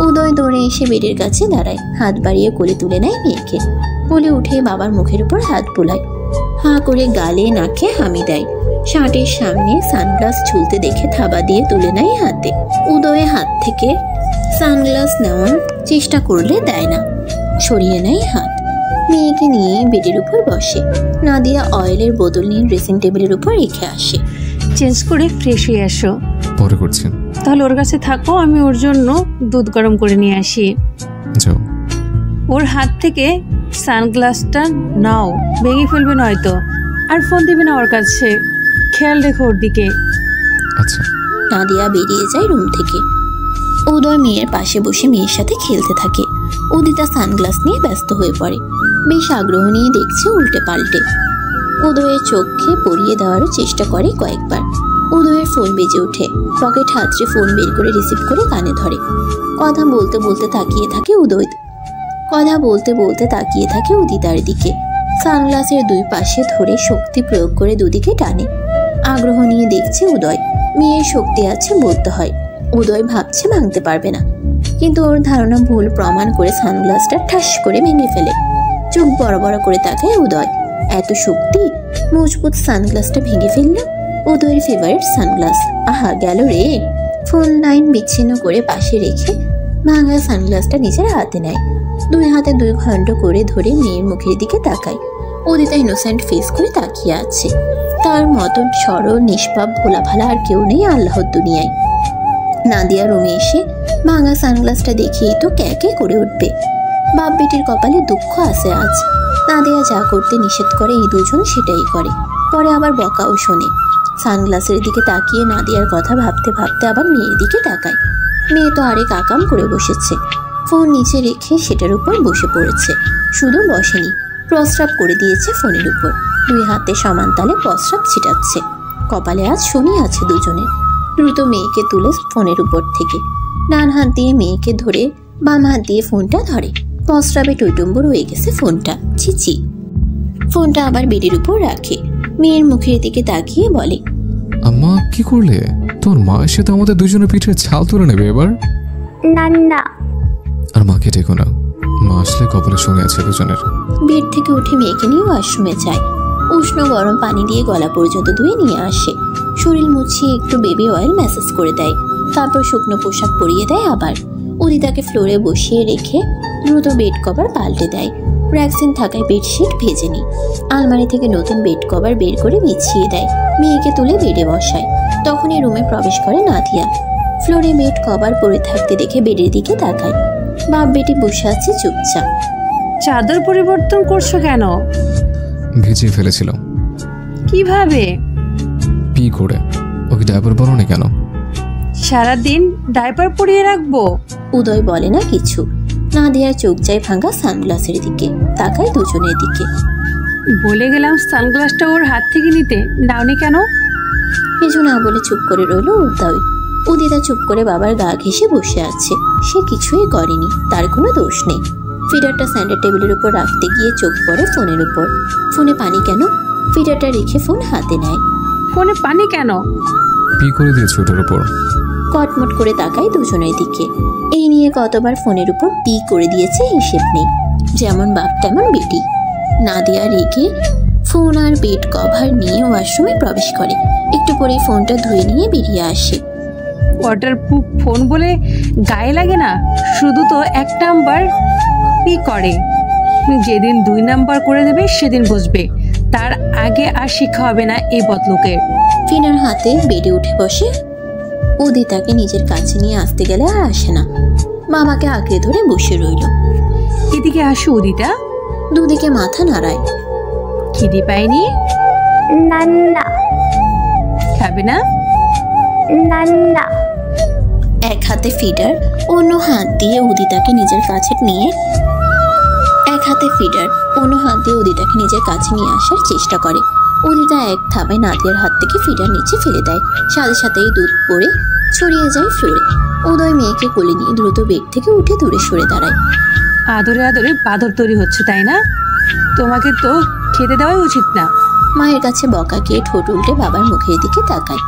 উদয় দৌড়ে এসে বেডের কাছে দাঁড়ায়, হাত বাড়িয়ে কোলে তুলে নেয় মেয়েকে। কোলে উঠে বাবার মুখের উপর হাত বোলায়, হাঁ করে গালে নাকে হামি দেয়। শার্টের সামনে সানগ্লাস ঝুলতে দেখে থাবা দিয়ে তুলে নেয় হাতে। উদয়ের হাত থেকে সানগ্লাস নেওয়ার চেষ্টা করলে দেয় না, সরিয়ে নেয় হাত। মেয়েকে নিয়ে বেডের উপর বসে। নাদিয়া অয়েলের বোতল নিয়ে ড্রেসিং টেবিলের উপর রেখে আসে। চেঞ্জ করে ফ্রেশ হয়ে আসো। পরে করছি। তাহলে ওর কাছে থাকো, আমি ওর জন্য দুধ গরম করে নিয়ে আসি। যাও। ওর হাত থেকে সানগ্লাসটা নাও, ভেঙে ফেলবে নয়তো। আর ফোন দিবে না ওর কাছে, খেয়াল রেখো ওর দিকে। আচ্ছা। নাদিয়া বেরিয়ে যায় রুম থেকে। উদয় মেয়ের পাশে বসে মেয়ের সাথে খেলতে থাকে। উদিতা সানগ্লাস নিয়ে ব্যস্ত হয়ে পড়ে। বেশ আগ্রহ নিয়ে দেখছে উল্টে পাল্টে। উদয়ের চোখে পরিয়ে দেওয়ারও চেষ্টা করে কয়েকবার। উদয়ের ফোন বেজে ওঠে। পকেট হাতড়ে ফোন বের করে রিসিভ করে কানে ধরে। কথা বলতে বলতে তাকিয়ে থাকে উদিতার দিকে। সানগ্লাসের দুই পাশে ধরে শক্তি প্রয়োগ করে দুদিকে টানে। আগ্রহ নিয়ে দেখছে উদয়। মেয়ের শক্তি আছে বলতে হয়। উদয় ভাবছে ভাঙতে পারবে না, কিন্তু ওর ধারণা ভুল প্রমাণ করে সানগ্লাসটা ঠাস করে ভেঙে ফেলে। চোখ বড় বড় করে তাকায় উদয়। এত শক্তি! মজবুত সানগ্লাসটা ভেঙে ফেলল। উদয়ের ফেভারিট সানগ্লাস। আহা গেল রে। ফোন লাইন বিচ্ছিন্ন করে পাশে রেখে ভাঙা সানগ্লাসটা নিজের হাতে নেয়। দুই হাতে 2 খণ্ড করে ধরে মেয়ের মুখের দিকে তাকায়। উদিতা ইনোসেন্ট ফেস করে তাকিয়ে আছে। তার মতন সরল নিষ্পাপ ভোলা ভালা আর কেউ নেই আল্লাহর দুনিয়ায়। নাদিয়া রুমে এসে ভাঙা সানগ্লাসটা দেখিয়েই তো ক্যাকে করে উঠবে। বাপ বেটির কপালে দুঃখ আছে আজ। নাদিয়া যা করতে নিষেধ করে এই দুজন সেটাই করে। পরে আবার বকাও শোনে। সানগ্লাসের দিকে তাকিয়ে নাদিয়ার কথা ভাবতে ভাবতে আবার মেয়ের দিকে তাকায়। মেয়ে তো আরেক আকাম করে বসেছে। ফোন নিচে রেখে সেটার উপর বসে পড়েছে। শুধু বসেনি, প্রস্রাব করে দিয়েছে ফোনের উপর। 2 হাতে সমান তালে প্রস্রাব ছিটাচ্ছে। কপালে আজ শনি আছে দুজনের। দ্রুত মেয়েকে তুলে ফোনের উপর থেকে ডান হাত দিয়ে মেয়েকে ধরে বাম হাত দিয়ে ফোনটা ধরে। প্রস্রাবে টইটুম্বর হয়ে গেছে ফোনটা। ছিচি। ফোনটা আবার বেডের উপর রাখে। মেয়ের মুখের দিকে তাকিয়ে বলে, আম্মা কি করলে? তোর মা এসে তো আমাদের দুজনের পিঠে ছাল তুলে নেবে এবার। না। আর মাকে ডেকো না, মা আসলে কপালে শনি আছে দুজনের। বেড থেকে উঠে মেয়েকে নিয়ে ওয়াশরুমে যায়। উষ্ণ গরম পানি দিয়ে গলা পর্যন্ত ধুয়ে নিয়ে আসে। শরীর মুছিয়ে একটু বেবি অয়েল ম্যাসেজ করে দেয়। তারপর শুকনো পোশাক পরিয়ে দেয় আবার। উদিতাকে ফ্লোরে বসিয়ে রেখে দ্রুত বেড কভার পাল্টে দেয়। ভ্যাকসিন থাকায় বেডশিট ভেজে নি। আলমারি থেকে নতুন বেড কভার বের করে বিছিয়ে দেয়। মেয়েকে তুলে বেডে বসায়। তখনই রুমে প্রবেশ করে নাদিয়া। ফ্লোরে বেড কভার পরে থাকতে দেখে বেডের দিকে তাকায়। বাপ বেটি বসে আছে চুপচাপ। চাদর পরিবর্তন করছো কেন? ভিজিয়ে ফেলেছিল। কিভাবে? পি করে। ওকে ডাইপার পরোনি কেন? সারাদিন ডাইপার পরিয়ে রাখবো? উদয় বলে না কিছু। নাদিয়ার চোখ যায় ভাঙা সানগ্লাসের দিকে। তাকায় দুজনের দিকে। বলে গেলাম সানগ্লাসটা ওর হাত থেকে নিতে, দাওনি কেন? কিছু না বলে চুপ করে রইল উদয়। উদিতা চুপ করে বাবার গা ঘেঁষে বসে আছে। সে কিছুই করেনি, তার কোনো দোষ নেই। ফিডারটা স্যান্ডের টেবিলের উপর রাখতে গিয়ে চোখ পড়ে ফোনের উপর। ফোনে পানি কেন? ফিডারটা রেখে ফোন হাতে নেয়। ফোনে পানি কেন? পি করে দিয়েছে ওটার উপর। কটমট করে তাকায় দুজনের দিকে। এই নিয়ে কতবার ফোনের উপর পি করে দিয়েছে হিসেব নেই। যেমন বাপ তেমন বেটি। নাদিয়া রেখে ফোন আর বেড কভার নিয়ে ওয়াশরুমে প্রবেশ করে। একটু পরে ফোনটা ধুয়ে নিয়ে বেরিয়ে আসে। ওয়াটারপ্রুফ ফোন বলে গায়ে লাগে না, শুধু তো 1 নাম্বার পি করে। যেদিন 2 নাম্বার করে দেবে সেদিন বুঝবে। তার আগে আর শিক্ষা হবে না এই বদলোকের। ফিনার হাতে বেডে উঠে বসে। উদিতাকে নিজের কাছে নিয়ে আসতে গেলে আর আসে না। মামাকে আঁকড়ে ধরে বসে রইল। এদিকে আসো উদিতা। দুদিকে মাথা নাড়ায়। খিদে পাইনি? না। খাবে না? না। এক হাতে ফিডার, অন্য হাত দিয়ে উদিতাকে নিজের কাছে নিয়ে আসার চেষ্টা করে। উদিতা এক থাবায় নাদিয়ার হাত থেকে ফিডার নিচে ফেলে দেয়। সাথে সাথেই দুধ পড়ে ছড়িয়ে যায় ফ্লোরে। উদয় মেয়েকে কোলে নিয়ে দ্রুত বেড থেকে উঠে দূরে সরে দাঁড়ায়। আদরে আদরে বাদর তৈরি হচ্ছে, তাই না? তোমাকে তো খেতে দেওয়াই উচিত না। মায়ের কাছে বকা খেয়ে ঠোঁট উল্টে বাবার মুখের দিকে তাকায়।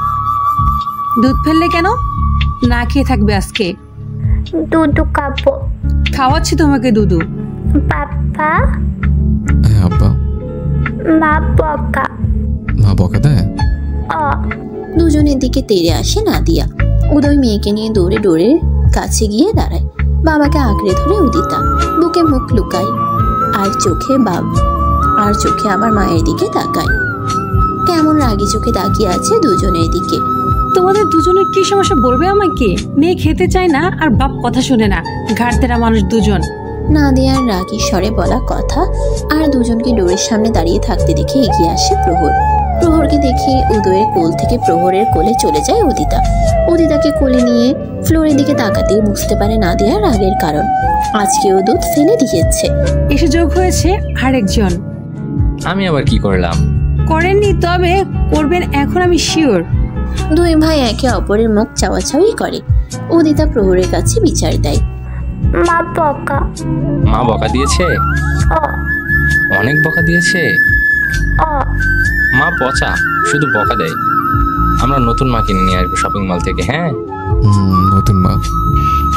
দুধ ফেললে কেন? না খেয়ে থাকবে আজকে। দুধু খাবো। খাওয়াচ্ছি তোমাকে দুধু। পাপা। হ্যাঁ আব্বা। মা বকা। মা বকা দেয়? দুজনের দিকে তেড়ে আসে নাদিয়া। উদয় মেয়েকে নিয়ে দৌড়ে ডোরের কাছে গিয়ে দাঁড়ায়। বাবাকে আঁকড়ে ধরে উদিতা, বুকে মুখ লুকায় আর চোখে আমার মায়ের দিকে তাকায়। কেমন রাগি চোখে তাকিয়ে আছে দুজনের দিকে। তোমাদের দুজনের কি সমস্যা বলবে আমাকে? মেয়ে খেতে চায় না আর বাপ কথা শুনে না, ঘাটতেরা মানুষ দুজন। নাদিয়ার রাগী স্বরে বলা কথা আর দুজনকে ডোরের সামনে দাঁড়িয়ে থাকতে দেখে এগিয়ে আসে প্রহর। প্রহরকে দেখে উদয়ের কোল থেকে প্রহরের কোলে চলে যায় উদিতা। উদিতাকে কোলে নিয়ে ফ্লোরের দিকে তাকাতেই বুঝতে পারে নাদিয়ার রাগের কারণ। আজকেও দুধ ফেলে দিয়েছে। এসে যোগ হয়েছে আরেকজন। আমি আবার কি করলাম? করেননি, তবে করবেন এখন আমি শিওর। দুই ভাই একে অপরের মুখ চাওয়াচাওয়ি করে। উদিতা প্রহরের কাছে বিচার দেয়। মা বকা। মা বকা দিয়েছে? অনেক বকা দিয়েছে। মা পচা, শুধু বকা দেয়। আমরা নতুন মা কিনে নিয়ে আসবো শপিং মল থেকে। হ্যাঁ নতুন মা?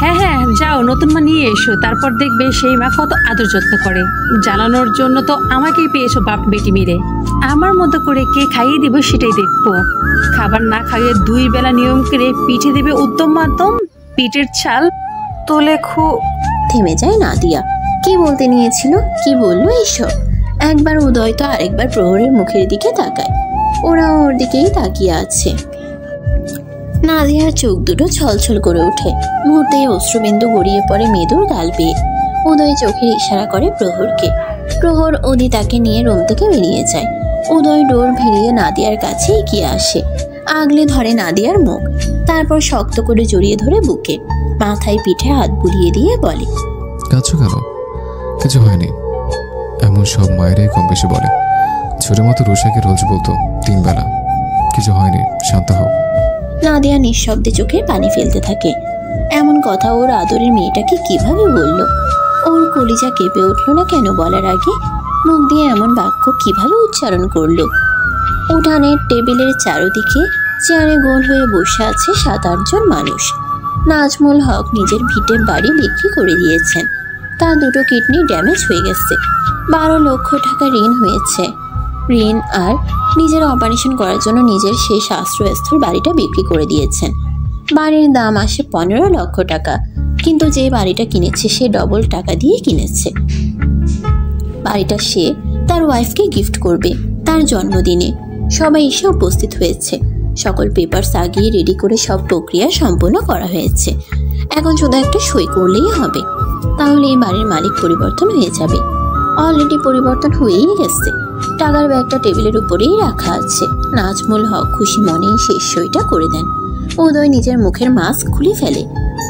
হ্যাঁ হ্যাঁ, যাও নতুন মা নিয়ে এসো, তারপর দেখবে সেই মা কত আদর যত্ন করে। জ্বালানোর জন্য তো আমাকেই পেয়েছো বাপ বেটি মিলে। আমার মতো করে কে খাইয়ে দিব সেটাই দেখবো। খাবার না খাইয়ে 2 বেলা নিয়ম করে পিঠে দেবে উত্তম মাধ্যম, পিঠের ছাল তোলে থেমে যায় নাদিয়া। কি বলতে নিয়েছিল, কি বললো এসব? একবার উদয় তো আরেকবার প্রহরের মুখের দিকে তাকায়। ওরাও ওর দিকেই তাকিয়ে আছে। নাদিয়ার চোখ দুটো ছলছল করে ওঠে। মুহূর্তেই অশ্রুবিন্দু গড়িয়ে পড়ে মেদুর গাল বেয়ে। উদয় চোখের ইশারা করে প্রহরকে। প্রহর উদিতাকে নিয়ে রুম থেকে বেরিয়ে যায়। উদয় ডোর ভিড়িয়ে নাদিয়ার কাছে এগিয়ে আসে। আগলে ধরে নাদিয়ার মুখ, তারপর শক্ত করে জড়িয়ে ধরে বুকে, মাথায় পিঠে হাত বুলিয়ে দিয়ে বলে, কাঁদছো কেন? কিছু হয়নি। এমন সব মায়েরাই কম বেশি বলে। ছোট মতো রোষাকে রোজ বলতো 3 বেলা, কিছু হয়নি, শান্ত হও। নাদিয়া নিঃশব্দে চোখে পানি ফেলতে থাকে। এমন কথা ওর আদরের মেয়েটাকে কিভাবে বলল? ওর কলিজা কেঁপে উঠল না কেন বলার আগে? মুখ দিয়ে এমন বাক্য কিভাবে উচ্চারণ করলো? উঠানের টেবিলের চারদিকে চেয়ারে গোল হয়ে বসে আছে 7-8 জন মানুষ। নাজমুল হক নিজের ভিটের বাড়ি বিক্রি করে দিয়েছেন। তার 2টো কিডনি ড্যামেজ হয়ে গেছে। 12 লক্ষ টাকা ঋণ হয়েছে। ঋণ আর নিজের অপারেশন করার জন্য নিজের সেই আশ্রয়স্থল বাড়িটা বিক্রি করে দিয়েছেন। বাড়ির দাম আসে 15 লক্ষ টাকা, কিন্তু যে বাড়িটা কিনেছে সে ডবল টাকা দিয়ে কিনেছে। বাড়িটা সে তার ওয়াইফকে গিফট করবে তার জন্মদিনে। সবাই এসে উপস্থিত হয়েছে। সকল পেপারস আগিয়ে রেডি করে সব প্রক্রিয়া সম্পন্ন করা হয়েছে। এখন শুধু একটা সই করলেই হবে, তাহলে এই বাড়ির মালিক পরিবর্তন হয়ে যাবে। অলরেডি পরিবর্তন হয়েই গেছে। টাকার ব্যাগটা টেবিলের উপরেই রাখা আছে। নাজমুল হক খুশি মনেই শেষ সইটা করে দেন। উদয় নিজের মুখের মাস্ক খুলে ফেলে।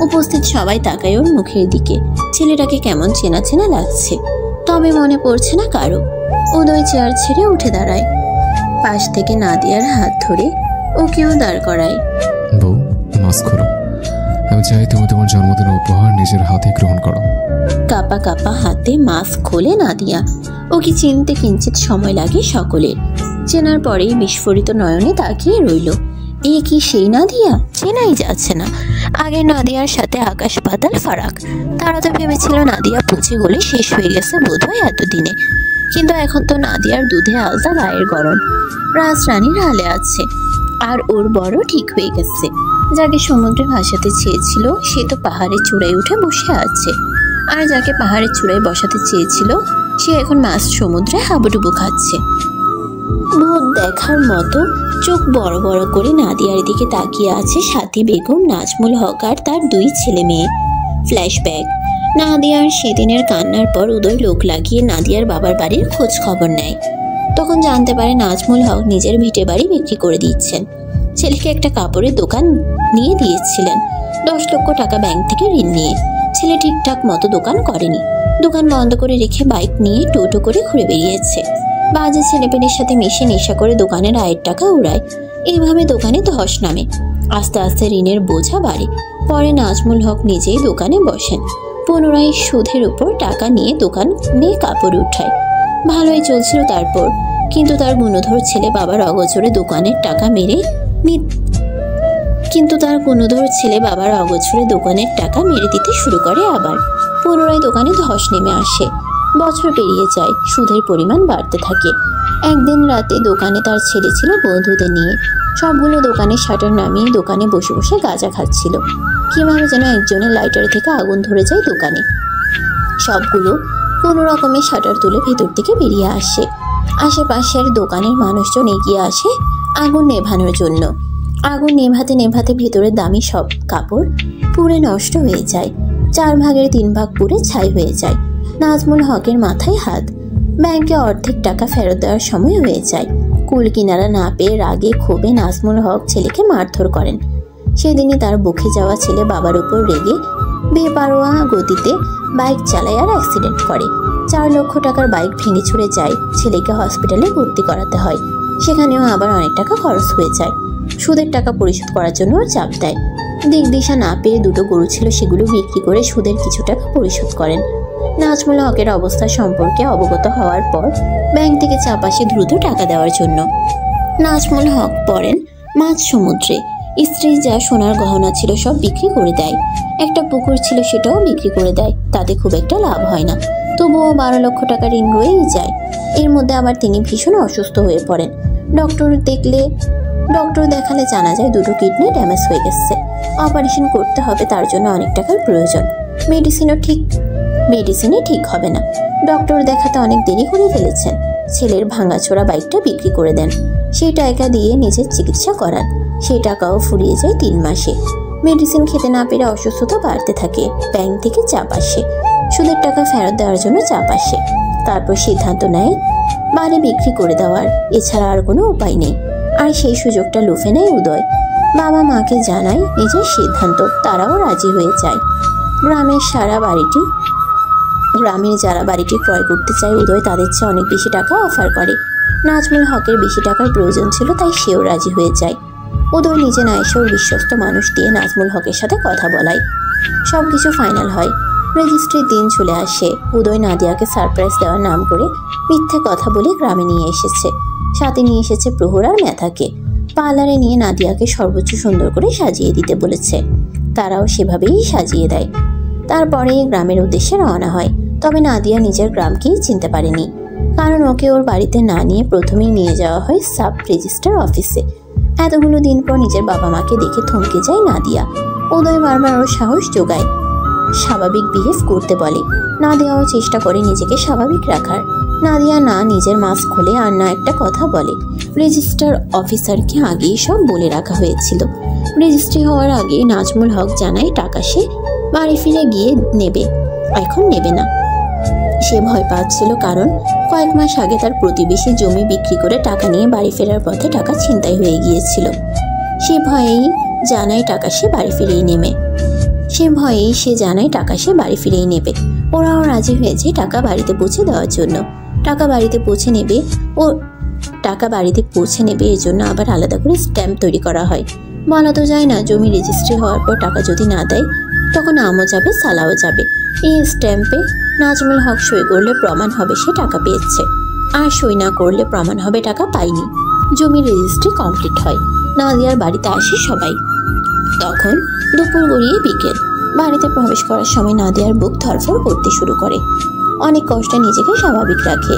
উপস্থিত সবাই তাকায় ওর মুখের দিকে। ছেলেটাকে কেমন চেনা চেনা লাগছে, তবে মনে পড়ছে না কারো। উদয় চেয়ার ছেড়ে উঠে দাঁড়ায়। পাশ থেকে নাদিয়ার হাত ধরে ওকেও দাঁড় করায়। বউ, মাস্ক খোলো। আমি চাই তুমি তোমার জন্মদিনের উপহার নিজের হাতে গ্রহণ করো। কাপা কাপা হাতে মাস্ক খোলে নাদিয়া। ওকে চিনতে কিঞ্চিত সময় লাগে সকলের। চেনার পরেই বিস্ফোরিত নয়নে তাকিয়ে রইল। এ কি সেই নাদিয়া? চেনাই যাচ্ছে না। আগের নাদিয়ার সাথে আকাশ পাতাল ফারাক। তারা তো ভেবেছিল নাদিয়া পচে গলে শেষ হয়ে গেছে বোধহয় এতদিনে, কিন্তু এখন তো নাদিয়ার দুধে আলতা গায়ের গরম। রাজরানীর হালে আছে। আর ওর বড় ঠিক হয়ে গেছে। যাকে সমুদ্রে ভাসাতে চেয়েছিল সে তো পাহাড়ের চূড়ায় উঠে বসে আছে। আর যাকে পাহাড়ের চূড়ায় বসাতে চেয়েছিল সে এখন মাছ সমুদ্রে হাবুডুবু খাচ্ছে। ভূত দেখার মতো চোখ বড় বড় করে নাদিয়ার দিকে তাকিয়ে আছে সাথী বেগম, নাজমুল হক আর তার 2 ছেলে মেয়ে। ফ্ল্যাশব্যাক। নাদিয়ার সেদিনের কান্নার পর উদয় লোক লাগিয়ে নাদিয়ার বাবার বাড়ির খোঁজ খবর নেয়। তখন জানতে পারে নাজমুল হক নিজের ভিটে বাড়ি বিক্রি করে দিচ্ছেন। ছেলেকে একটা কাপড়ের দোকান নিয়ে দিয়েছিলেন 10 লক্ষ টাকা ব্যাংক থেকে ঋণ নিয়ে। ছেলে ঠিকঠাক মতো দোকান করেনি। দোকান বন্ধ করে রেখে বাইক নিয়ে টোটো করে ঘুরে বেরিয়েছে। বাজে ছেলেপেলের সাথে মিশে নেশা করে দোকানের আয়ের টাকা উড়ায়। এইভাবে দোকানে ধস নামে। আস্তে আস্তে ঋণের বোঝা বাড়ে। পরে নাজমুল হক নিজেই দোকানে বসেন। পুনরায় সুদের উপর টাকা নিয়ে দোকানে কাপড় উঠায়। ভালোই চলছিল তারপর, কিন্তু তার গুণধর ছেলে বাবার অগোচরে দোকানের টাকা মেরে দিতে শুরু করে। আবার পুনরায় দোকানে ধস নেমে আসে। বছর পেরিয়ে যায়, সুদের পরিমাণ বাড়তে থাকে। একদিন রাতে দোকানে তার ছেলে ছিল বন্ধুদের নিয়ে। সবগুলো দোকানের শাটার নামিয়ে দোকানে বসে বসে গাঁজা খাচ্ছিল। কিভাবে যেন একজনের লাইটার থেকে আগুন ধরে যায় দোকানে। সবগুলো কোনো রকমে শাটার তুলে ভেতর থেকে বেরিয়ে আসে। আশেপাশের দোকানের মানুষজন এগিয়ে আসে আগুন নেভানোর জন্য। আগুন নেভাতে নেভাতে ভেতরের দামি সব কাপড় পুড়ে নষ্ট হয়ে যায়। 4 ভাগের 3 ভাগ পুড়ে ছাই হয়ে যায়। নাজমুল হকের মাথায় হাত। ব্যাংকে অর্ধেক টাকা ফেরত দেওয়ার সময় হয়ে যায়। কুল কিনারা না পেয়ে রাগে ক্ষোভে নাজমুল হক ছেলেকে মারধর করেন। সেদিনই তার বুকে যাওয়া ছেলে বাবার উপর রেগে বেপারোয়া গতিতে বাইক চালায় আর অ্যাক্সিডেন্ট করে। 4 লক্ষ টাকার বাইক ভেঙে ছুড়ে যায়। ছেলেকে হসপিটালে ভর্তি করাতে হয়। সেখানেও আবার অনেক টাকা খরচ হয়ে যায়। সুদের টাকা পরিশোধ করার জন্য চাপ দেয়। দিক দিশা না পেয়ে 2টো গরু ছিল, সেগুলো বিক্রি করে সুদের কিছু টাকা পরিশোধ করেন। নাজমুল হকের অবস্থা সম্পর্কে অবগত হওয়ার পর ব্যাংক থেকে চাপ আসে দ্রুত টাকা দেওয়ার জন্য। নাজমুল হক পড়েন মাঝ সমুদ্রে। স্ত্রীর যা সোনার গহনা ছিল সব বিক্রি করে দেয়। একটা পুকুর ছিল, সেটাও বিক্রি করে দেয়। তাতে খুব একটা লাভ হয় না। তবুও 12 লক্ষ টাকা ঋণ রয়েই যায়। এর মধ্যে আবার তিনি ভীষণ অসুস্থ হয়ে পড়েন। ডক্টর দেখালে জানা যায় 2টো কিডনি ড্যামেজ হয়ে গেছে। অপারেশন করতে হবে, তার জন্য অনেক টাকার প্রয়োজন। মেডিসিনে ঠিক হবে না। ডক্টর দেখাতে অনেক দেরি করে ফেলেছেন। ছেলের ভাঙাচোরা বাইকটা বিক্রি করে দেন। সেই টাকা দিয়ে নিজের চিকিৎসা করান। সেই টাকাও ফুরিয়ে যায় 3 মাসে। মেডিসিন খেতে না পেরে অসুস্থতা বাড়তে থাকে। ব্যাংক থেকে চাপ আসে। সুদের টাকা ফেরত দেওয়ার জন্য চাপ আসে। তারপর সিদ্ধান্ত নেয় বাড়ি বিক্রি করে দেওয়ার। এছাড়া আর কোনো উপায় নেই। আর সেই সুযোগটা লুফে নেয় উদয়। বাবা মাকে জানায় নিজের সিদ্ধান্ত। তারাও রাজি হয়ে যায়। গ্রামের যারা বাড়িটি ক্রয় করতে চায় উদয় তাদের চেয়ে অনেক বেশি টাকা অফার করে। নাজমুল হকের বেশি টাকার প্রয়োজন ছিল, তাই সেও রাজি হয়ে যায়। উদয় নিজে না এসে ওর বিশ্বস্ত মানুষ দিয়ে নাজমুল হকের সাথে কথা বলায়। সব কিছু ফাইনাল হয়। রেজিস্ট্রির দিন চলে আসে। উদয় নাদিয়াকে সারপ্রাইজ দেওয়ার নাম করে মিথ্যে কথা বলে গ্রামে নিয়ে এসেছে। সাথে নিয়ে এসেছে প্রহর আর মেথাকে। পার্লারে নিয়ে নাদিয়াকে সর্বোচ্চ সুন্দর করে সাজিয়ে দিতে বলেছে। তারাও সেভাবেই সাজিয়ে দেয়। তারপরে গ্রামের উদ্দেশ্যে রওনা হয়। তবে নাদিয়া নিজের গ্রামকেই চিনতে পারেনি, কারণ ওকে ওর বাড়িতে না নিয়ে প্রথমেই নিয়ে যাওয়া হয় সাব রেজিস্ট্রার অফিসে। এতগুলো দিন পর নিজের বাবা মাকে দেখে থমকে যায় নাদিয়া। উদয় বারবার ওর সাহস যোগায়, স্বাভাবিক বিহেভ করতে বলে। নাদিয়াও চেষ্টা করে নিজেকে স্বাভাবিক রাখার। নাদিয়া না নিজের মাস্ক খোলে আর না একটা কথা বলে। রেজিস্ট্রার অফিসারকে আগেই সব বলে রাখা হয়েছিল। রেজিস্ট্রি হওয়ার আগে নাজমুল হক জানায় টাকা সে বাড়ি ফিরে গিয়ে নেবে, এখন নেবে না। সে ভয় পাচ্ছিল, কারণ কয়েক মাস আগে তার প্রতিবেশী জমি বিক্রি করে টাকা নিয়ে বাড়ি ফেরার পথে টাকা ছিনতাই হয়ে গিয়েছিল। সে ভয়েই জানায় টাকা সে বাড়ি ফিরেই নেবে। ওরাও রাজি হয়েছে টাকা বাড়িতে পৌঁছে দেওয়ার জন্য। টাকা বাড়িতে পৌঁছে নেবে এর জন্য আবার আলাদা করে স্ট্যাম্প তৈরি করা হয়। বলা তো যায় না, জমি রেজিস্ট্রি হওয়ার পর টাকা যদি না দেয় তখন আমও যাবে, সালাও যাবে। এই স্ট্যাম্পে নাজমুল হক সই করলে প্রমাণ হবে সে টাকা পেয়েছে, আর সই না করলে প্রমাণ হবে টাকা পায়নি। জমি রেজিস্ট্রি কমপ্লিট হয়। নাদিয়ার বাড়িতে আসে সবাই। তখন দুপুর গড়িয়ে বিকেল। বাড়িতে প্রবেশ করার সময় নাদিয়ার বুক ধরফর করতে শুরু করে। অনেক কষ্টে নিজেকে স্বাভাবিক রাখে।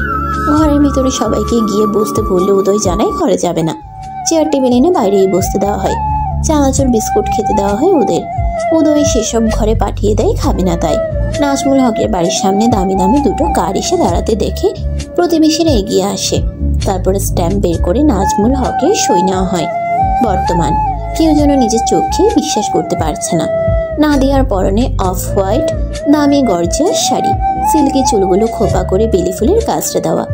ঘরের ভিতরে সবাইকে গিয়ে বসতে বললে উদয় জানায় ঘরে যাবে না। চেয়ার টেবিল এনে বাইরেই বসতে দেওয়া হয়। চানাচুর বিস্কুট খেতে দেওয়া হয় উদয় সেসব ঘরে পাঠিয়ে দেয়, খাবে না তাই। নাজমুল হকের বাড়ির সামনে দামি দামি 2টো কার এসে দাঁড়াতে দেখে প্রতিবেশীরা এগিয়ে আসে। তারপরে স্ট্যাম্প বের করে নাজমুল হকের সই নেওয়া হয়। বর্তমান কেউ যেন নিজের চোখে বিশ্বাস করতে পারছে না। নাদিয়ার পরনে অফ হোয়াইট দামি গর্জিয়াস শাড়ি, সিল্কি চুলগুলো খোপা করে বেলি ফুলের কাজটা দেওয়া,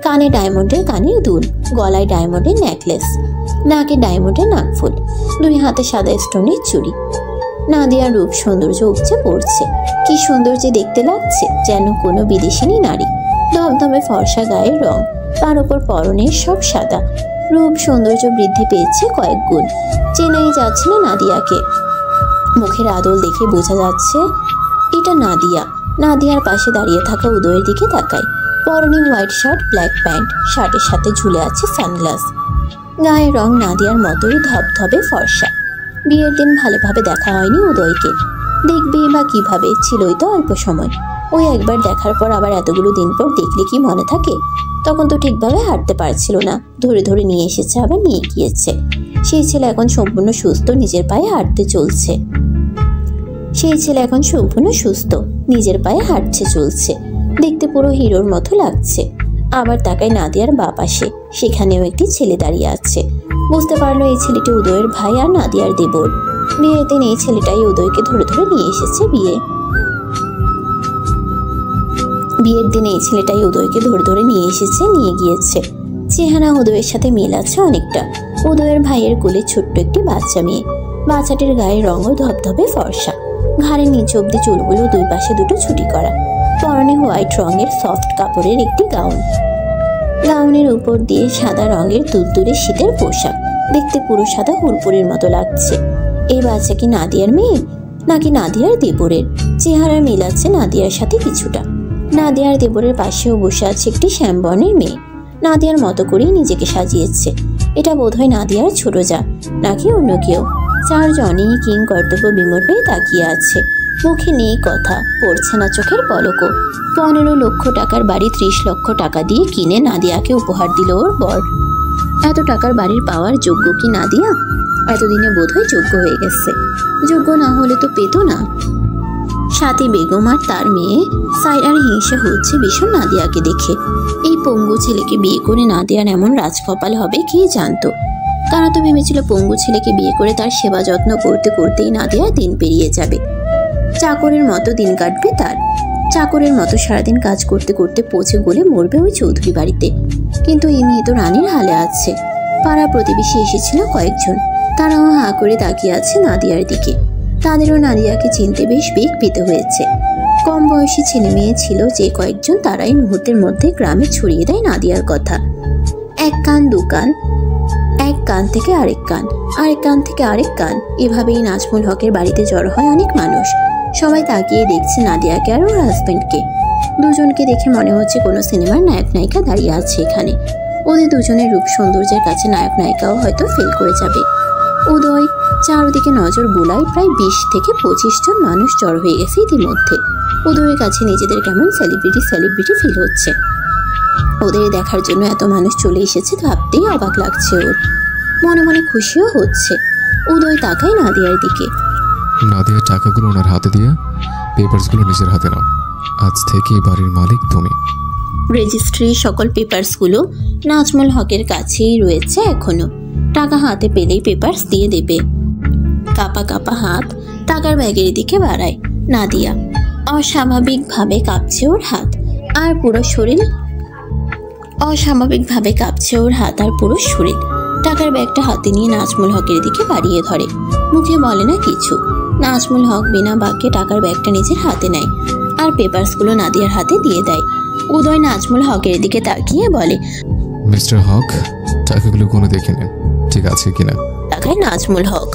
কানে ডায়মন্ডের কানের দুল, গলায় ডায়মন্ডের নেকলেস, নাকে ডায়মন্ডের নাকফুল, 2 হাতে সাদা স্টোনের চুড়ি। নাদিয়ার রূপ সৌন্দর্য উপচে পড়ছে। কি সুন্দর যে দেখতে লাগছে, যেন কোনো বিদেশিনী নারী। ধবধবে ফর্সা গায়ের রং, তার উপর পরনের সব সাদা। রূপ সৌন্দর্য বৃদ্ধি পেয়েছে কয়েক গুণ। চেনাই যাচ্ছে না নাদিয়াকে। মুখের আদল দেখে বোঝা যাচ্ছে এটা নাদিয়া। নাদিয়ার পাশে দাঁড়িয়ে থাকা উদয়ের দিকে তাকায়। পরনে হোয়াইট শার্ট, ব্ল্যাক প্যান্ট, শার্টের সাথে ঝুলে আছে সানগ্লাস। গায়ের রং নাদিয়ার মতোই ধবধবে ফর্সা। বিয়ের দিন ভালোভাবে দেখা হয়নি উদয়কে। দেখবে বা কিভাবে, ছিলই তো অল্প সময়। ওই একবার দেখার পর আবার এতগুলো দিন পর দেখলে কি মনে থাকে? তখন তো ঠিকভাবে হাঁটতে পারছিল না, ধরে ধরে নিয়ে এসেছে, আবার নিয়ে গিয়েছে। সেই ছেলে এখন সম্পূর্ণ সুস্থ, নিজের পায়ে হাঁটতে চলছে। নিজের পায়ে হাঁটছে চলছে। দেখতে পুরো হিরোর মতো লাগছে। আবার তাকায় নাদিয়ার বাঁ পাশে, সেখানেও একটি ছেলে দাঁড়িয়ে আছে। বুঝতে পারলো এই ছেলেটি উদয়ের ভাই আর নাদিয়ার দেবর। বিয়ের দিন এই ছেলেটাই উদয়কে ধরে ধরে নিয়ে এসেছে নিয়ে গিয়েছে। চেহারা উদয়ের সাথে মিল আছে অনেকটা। উদয়ের ভাইয়ের কোলে ছোট্ট একটি বাচ্চা মেয়ে। বাচ্চাটির গায়ের রঙও ধবধবে ফর্সা। ঘাড়ের নিচ অব্দি চুলগুলো দুই পাশে দুটো ছুটি করা। পরনে হোয়াইট রঙের সফট কাপড়ের একটি গাউন। গাউনের উপর দিয়ে সাদা রঙের তুলতুলে শীতের পোশাক। দেখতে পুরো সাদা হুড়পুরির মতো লাগছে। এই বাচ্চা কি নাদিয়ার মেয়ে নাকি নাদিয়ার দেবরের? চেহারা মিল আছে নাদিয়ার সাথে কিছুটা। নাদিয়ার দেবরের পাশেও বসে আছে একটি শ্যামবর্ণের মেয়ে। নাদিয়ার মতো করেই নিজেকে সাজিয়েছে। এটা বোধহয় নাদিয়ার ছোট যা, নাকি অন্য কেউ। চারজনই কিং কর্তব্য বিমূঢ় হয়ে তাকিয়ে আছে। মুখে নেই কথা, পড়ছে না চোখের পলকও। 15 লক্ষ টাকার বাড়ি 30 লক্ষ টাকা দিয়ে কিনে নাদিয়াকে উপহার দিল ওর বর। এত টাকার বাড়ির পাওয়ার যোগ্য কি নাদিয়া? এতদিনে বোধহয় যোগ্য হয়ে গেছে। যোগ্য না হলে তো পেত না। সাথী বেগম আর তার মেয়ে সাইরার হিংসা হচ্ছে ভীষণ নাদিয়াকে দেখে। এই পঙ্গু ছেলেকে বিয়ে করে নাদিয়ার এমন রাজকপাল হবে কে জানতো? তারা তো ভেবেছিল পঙ্গু ছেলেকে বিয়ে করে তার সেবা যত্ন করতে করতেই নাদিয়ার দিন পেরিয়ে যাবে। চাকরের মতো দিন কাটবে তার। চাকরের মতো সারাদিন কাজ করতে করতে পচে গলে মরবে ওই চৌধুরী বাড়িতে। কিন্তু এই মেয়ে তো রানীর হালে আছে। পাড়া প্রতিবেশী এসেছিল কয়েকজন, তারাও হাঁ করে তাকিয়ে আছে নাদিয়ার দিকে। তাদেরও নাদিয়াকে চিনতে বেশ বেগ পেতে হয়েছে। কম বয়সী ছেলে মেয়ে ছিল যে কয়েকজন, তারাই মুহূর্তের মধ্যে গ্রামে ছড়িয়ে দেয় নাদিয়ার কথা। এক কান দু কান, এক কান থেকে আরেক কান, আরেক কান থেকে আরেক কান, এভাবেই নাজমুল হকের বাড়িতে জড়ো হয় অনেক মানুষ। সবাই তাকিয়ে দেখছে নাদিয়াকে আর ওর হাজবেন্ডকে। দুজনকে দেখে মনে হচ্ছে কোনো সিনেমার নায়ক নায়িকা দাঁড়িয়ে আছে এখানে। ওদের দুজনের রূপ সৌন্দর্যের কাছে নায়ক নায়িকাও হয়তো ফেল করে যাবে। উদয় চারদিকে নজর বুলায়। প্রায় 20 থেকে 25 জন মানুষ জড়ো হয়ে গেছে ইতিমধ্যে। উদয়ের কাছে নিজেদের কেমন সেলিব্রিটি ফিল হচ্ছে। ওদের দেখার জন্য এত মানুষ চলে এসেছে ভাবতেই অবাক লাগছে ওর। মনে মনে খুশিও হচ্ছে। উদয় তাকায় নাদিয়ার দিকে। নাদিয়ার টাকাগুলো ওনার হাতে দিয়ে পেপারসগুলো নিজের হাতে নাও। আজ থেকে এই বাড়ির মালিক তুমি। রেজিস্ট্রি সকল পেপারসগুলো নাজমুল হকের কাছেই রয়েছে এখনো। টাকা হাতে পেলেই পেপারস দিয়ে দেবে। কাপা কাপা হাত টাকার ব্যাগের দিকে বাড়ায় নাদিয়া। অস্বাভাবিকভাবে কাঁপছে ওর হাত আর পুরো শরীর। টাকার ব্যাগটা হাতে নিয়ে নাজমুল হকের দিকে বাড়িয়ে ধরে। মুখে বলে না কিছু। নাজমুল হক বিনা বাক্যে টাকার ব্যাগটা নিজের হাতে নেয় আর পেপারসগুলো নাদিয়ার হাতে দিয়ে দেয়। উদয় নাজমুল হকের দিকে তাকিয়ে বলে, মিস্টার হক, টাকাগুলো গুনে দেখে নেন ঠিক আছে কিনা। তাকায় নাজমুল হক।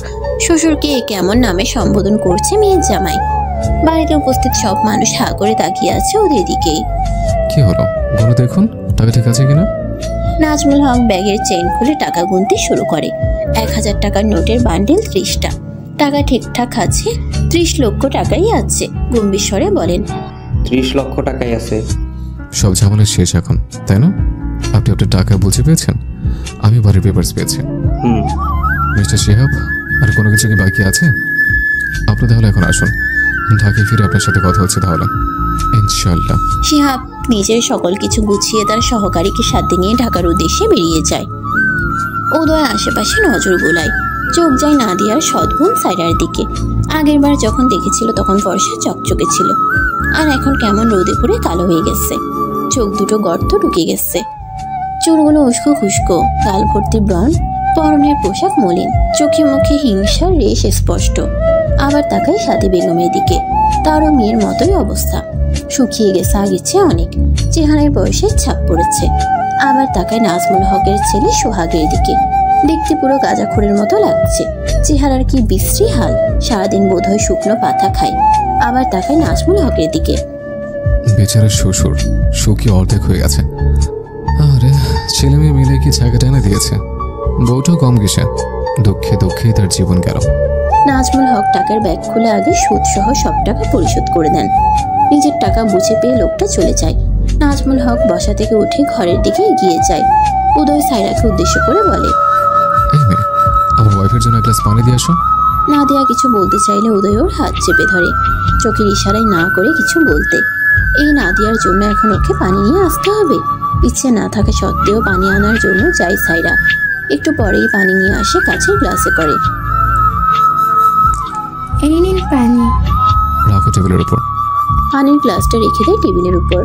শ্বশুরকে কেমন নামে সম্বোধন করছে মেয়ের জামাই। বাড়িতে উপস্থিত সব মানুষ হা করে তাকিয়ে আছে ওদের দিকেই। কি হলো, গুনে দেখুন টাকা ঠিক আছে কিনা। নাজমুল হক ব্যাগের চেইন খুলে টাকা গুনতে শুরু করে। 1000 টাকার নোটের বান্ডিল 30টা। টাকা ঠিকঠাক আছে, 30 লক্ষ টাকাই আছে। গম্ভীর স্বরে বলেন, 30 লক্ষ টাকাই আছে। সব ঝামেলা শেষ এখন, তাই না? আপনি আপনার টাকা বুঝে পেয়েছেন, আমি বাড়ির পেপারস পেয়েছি। মিস্টার শিহাব, আর কোনো কিছু কি বাকি আছে? আপনি তাহলে এখন আসুন, ঢাকায় ফিরে আপনার সাথে কথা হচ্ছে তাহলে ইনশাআল্লাহ। শিহাব নিজের সকল কিছু গুছিয়ে তার সহকারীকে সাথে নিয়ে ঢাকার উদ্দেশ্যে বেরিয়ে যায়। উদয় আশেপাশে নজর বুলায়। চোখ যায় নাদিয়ার সৎবোন সাইরার দিকে। আগের বার যখন দেখেছিল তখন ফর্সা চকচকে ছিল, আর এখন কেমন রোদে পুড়ে কালো হয়ে গেছে। চোখ দুটো গর্ত ঢুকে গেছে, চুলগুলো উস্কো খুস্কো, গাল ভর্তি ব্রণ, পরনের পোশাক মলিন, চোখে মুখে হিংসার রেশ স্পষ্ট। আবার তাকায় সাথী বেগমের দিকে, তারও মেয়ের মতোই অবস্থা। শুকিয়ে গেছে আগের চেয়ে অনেক, চেহারায় বয়সের ছাপ পড়েছে। আবার তাকায় নাজমুল হকের ছেলে সোহাগের দিকে। দেখতে পুরো গাঁজাখোরের মতো লাগছে, চেহারার কি বিশ্রী হাল, সারাদিন বোধহয় শুকনো পাতা খায়। আবার তাকায় নাজমুল হকের দিকে। বেচারা শ্বশুর সুখী অর্ধেক হয়ে গেছে। আরে ছেলে মেয়ে মিলে কি জায়গাটা এনে দিয়েছে, বউটাও কম গেছে। দুঃখে দুঃখেই তার জীবন গেল। নাজমুল হক টাকার ব্যাগ খুলে আগে সুদ সহ সব টাকা পরিশোধ করে দেন। নিজের টাকা বুঝে পেয়ে লোকটা চলে যায়। নাজমুল হক বসা থেকে উঠে ঘরের দিকে এগিয়ে যায়। উদয় সাইরাকে উদ্দেশ্য করে বলে, এই মেয়ে, আমার ওয়াইফের জন্য এক গ্লাস পানি দিয়ে আসো। নাদিয়া কিছু বলতে চাইলে উদয় ওর হাত চেপে ধরে, চোখের ইশারায় না করে কিছু বলতে। এই নাদিয়ার জন্য এখন ওকে পানি নিয়ে আসতে হবে। ইচ্ছে না থাকা সত্ত্বেও পানি আনার জন্য যায় সাইরা। একটু পরেই পানি নিয়ে আসে কাছের গ্লাসে করে। এই নিন পানি। রাখো টেবিলের উপর। পানির গ্লাসটা রেখে দেয় টেবিলের উপর।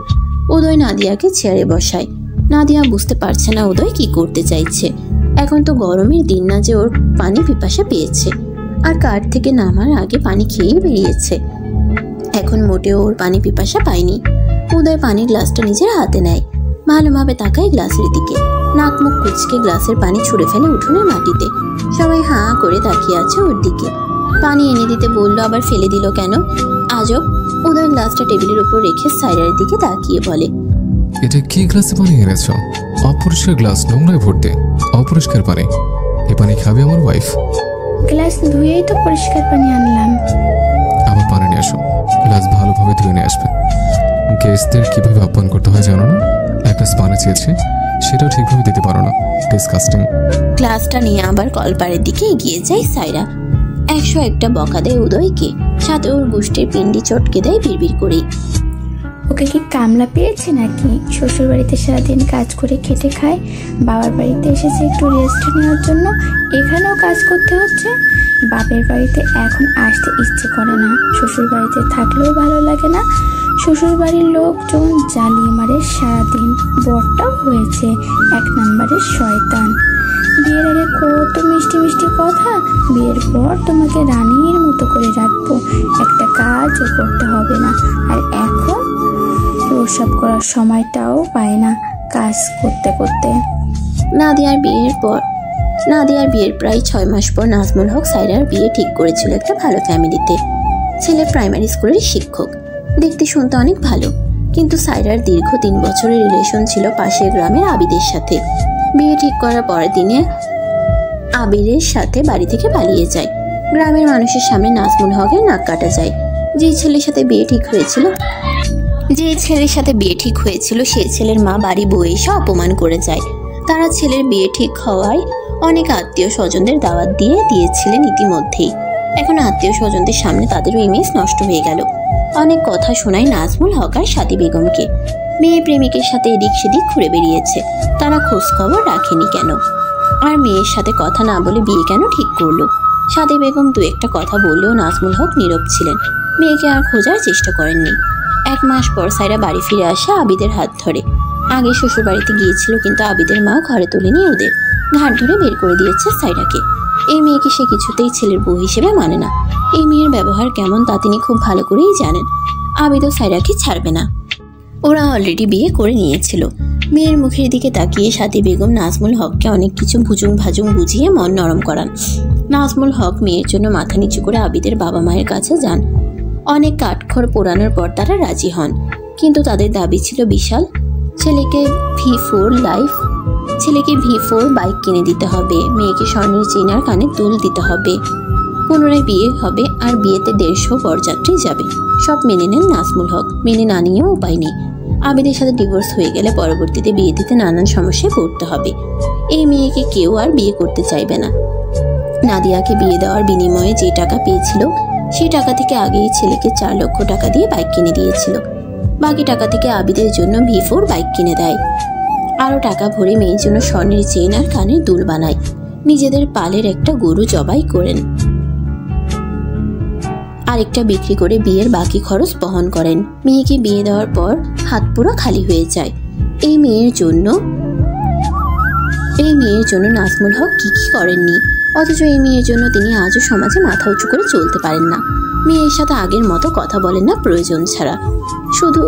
উদয় নাদিয়াকে চেয়ারে বসায়। নাদিয়া বুঝতে পারছে না উদয় কি করতে চাইছে। এখন তো গরমের দিন না যে ওর পানি পিপাসা পেয়েছে, আর কার থেকে নামার আগে পানি খেয়েই বেরিয়েছে। এখন মোটেও ওর পানি পিপাসা পায়নি। উদয় পানির গ্লাসটা নিজের হাতে নেয়, ভালোভাবে তাকায় গ্লাসের দিকে। নাক মুখ কুচকে গ্লাসের পানি ছুঁড়ে ফেলে উঠোনের মাটিতে। সবাই হাঁ করে তাকিয়ে আছে ওর দিকে। পানি এনে দিতে বললো, আবার ফেলে দিল কেন? আজব। উদয় গ্লাসটা টেবিলের উপর রেখে সাইরার দিকে তাকিয়ে বলে, এটা কি গ্লাসে পানি এনেছ? অপরিষ্কার গ্লাস, নোংরায় ভর্তি, অপরিষ্কার পানি। এ পানি খাবে আমার ওয়াইফ? গ্লাস ধুয়েই তো পরিষ্কার পানি আনলাম। আবার পানি নিয়ে আসো, গ্লাস ভালোভাবে ধুয়ে নিয়ে আসবে। গেস্টদের কিভাবে আহ্বান করতে হয় জানো না? এক গ্লাস পানি চেয়েছে, সেটাও ঠিকভাবে দিতে পারো না। ডিসকাস্টিং। গ্লাসটা নিয়ে আবার কলপারের দিকে এগিয়ে যায় সাইরা। 101টা বকা দেয় উদয়কে, সাথে ওর গোষ্ঠীর পিন্ডি চটকে দেয় বিড়বিড় করে। ওকে কি কামলা পেয়েছে নাকি? শ্বশুর বাড়িতে সারাদিন কাজ করে খেটে খায়, বাবার বাড়িতে এসেছে একটু রেস্ট নেওয়ার জন্য, এখানেও কাজ করতে হচ্ছে। বাপের বাড়িতে এখন আসতে ইচ্ছে করে না, শ্বশুর বাড়িতে থাকলেও ভালো লাগে না। শ্বশুর বাড়ির লোকজন জ্বালিয়ে মারে সারাদিন। বরটাও হয়েছে 1 নম্বরের শয়তান। বিয়ের আগে কত মিষ্টি মিষ্টি কথা, বিয়ের পর তোমাকে রানীর মতো করে রাখবো, একটা কাজও করতে হবে না। আর এখন প্রসব করার সময়টাও পায় না কাজ করতে করতে। নাদিয়ার বিয়ের প্রায় 6 মাস পর নাজমুল হক সাইরার বিয়ে ঠিক করেছিল একটা ভালো ফ্যামিলিতে। ছেলে প্রাইমারি স্কুলের শিক্ষক, দেখতে শুনতে অনেক ভালো। কিন্তু সাইরার দীর্ঘ 3 বছরের রিলেশন ছিল পাশের গ্রামের আবিদের সাথে। বিয়ে ঠিক করার পরের দিনে আবিরের সাথে বাড়ি থেকে পালিয়ে যায়। গ্রামের মানুষের সামনে নাজমুল হকের নাক কাটা যায়। যে ছেলের সাথে বিয়ে ঠিক হয়েছিল সেই ছেলের মা বাড়ি বয়ে এসে অপমান করে যায়। তারা ছেলের বিয়ে ঠিক হওয়ায় অনেক আত্মীয় স্বজনদের দাওয়াত দিয়েছিলেন ইতিমধ্যেই। এখন আত্মীয় স্বজনদের সামনে তাদেরও ইমেজ নষ্ট হয়ে গেল। অনেক কথা শোনায় নাজমুল হক আর সাথী বেগমকে। মেয়ে প্রেমিকের সাথে এদিক সেদিক ঘুরে বেরিয়েছে, তারা খোঁজ খবর রাখেনি কেন? আর মেয়ের সাথে কথা না বলে বিয়ে কেন ঠিক করলো? সাথী বেগম 2-একটা কথা বললেও নাজমুল হক নীরব ছিলেন, মেয়েকে আর খোঁজার চেষ্টা করেননি। 1 মাস পর সাইরা বাড়ি ফিরে আসে আবিদের হাত ধরে। আগে শ্বশুর বাড়িতে গিয়েছিল, কিন্তু আবিদের মা ঘরে তোলেনি ওদের, ঘাট ধরে বের করে দিয়েছে সাইরাকে। এই মেয়েকে সে কিছুতেই ছেলের বউ হিসেবে মানে না। এই মেয়ের ব্যবহার কেমন তা তিনি খুব ভালো করেই জানেন। আবিদও সাইরাকে ছাড়বে না। ওরা অলরেডি বিয়ে করে নিয়েছিল। মেয়ের মুখের দিকে তাকিয়ে সাথী বেগম নাজমুল হককে অনেক কিছু ভুজুং ভাজুং বুঝিয়ে মন নরম করান। নাজমুল হক মেয়ের জন্য মাথা নিচু করে আবিদের বাবা মায়ের কাছে যান। অনেক কাঠখড় পোড়ানোর পর তারা রাজি হন, কিন্তু তাদের দাবি ছিল বিশাল। ছেলেকে V4 বাইক কিনে দিতে হবে, মেয়েকে স্বর্ণের চেইন আর কানে দুল দিতে হবে, পুনরায় বিয়ে হবে, আর বিয়েতে 150 বরযাত্রী যাবে। সব মেনে নেন নাজমুল হক। মেনে না নিয়েও উপায় নেই। আবিদের সাথে ডিভোর্স হয়ে গেলে পরবর্তীতে বিয়ে দিতে নানান সমস্যায় পড়তে হবে। এই মেয়েকে কেউ আর বিয়ে করতে চাইবে না। নাদিয়াকে বিয়ে দেওয়ার বিনিময়ে যে টাকা পেয়েছিল সেই টাকা থেকে আগেই ছেলেকে 4 লক্ষ টাকা দিয়ে বাইক কিনে দিয়েছিল। বাকি টাকা থেকে আবিদের জন্য V4 বাইক কিনে দেয়। আরও টাকা ভরে মেয়ের জন্য স্বর্ণের চেইন আর কানের দুল বানায়। নিজেদের পালের একটা গরু জবাই করেন, আরেকটা বিক্রি করে বিয়ের বাকি খরচ বহন করেন। মেয়েকে বিয়ে দেওয়ার পর হাত পুরো খালি হয়ে যায়। এই মেয়ের জন্য নাজমুল হক কি করেননি, অথচ এই মেয়ের জন্য তিনি আজও সমাজে মাথা উঁচু করে চলতে পারেন না। মেয়ের সাথে আগের মতো কথা বলেন না প্রয়োজন ছাড়া, শুধু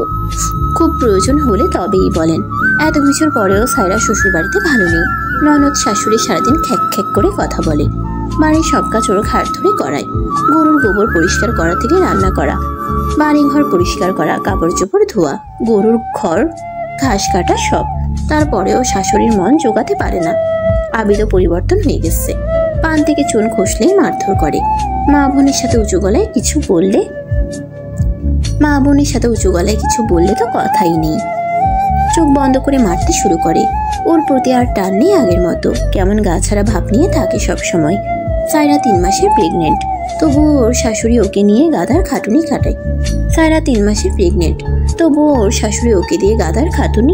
খুব প্রয়োজন হলে তবেই বলেন। এত কিছুর পরেও সায়রা শ্বশুর বাড়িতে ভালো নেই। ননদ শাশুড়ি সারাদিন খ্যাক খ্যাক করে কথা বলে, বাড়ির সব কাজ ওর ঘাট ধরে করায়। গরুর গোবর পরিষ্কার করা থেকে রান্না করা, বাড়ি ঘর পরিষ্কার করা, কাপড় চোপড় ধোয়া, গরুর ঘর ঘাস কাটা, সব। তারপরেও শাশুড়ির মন জোগাতে পারে না। আবিদও পরিবর্তন হয়ে গেছে। পান থেকে চুন খসলেই মারধর করে। মা বোনের সাথে উঁচু গলায় কিছু বললে তো কথাই নেই। চোখ বন্ধ করে মারতে শুরু করে। ওর প্রতি আর টান নেই আগের মতো, কেমন গাছাড়া ভাব নিয়ে থাকে সব সময়। সায়রা 3 মাসের প্রেগনেন্ট, তবুও ওর শাশুড়ি ওকে নিয়ে গাধার খাটুনি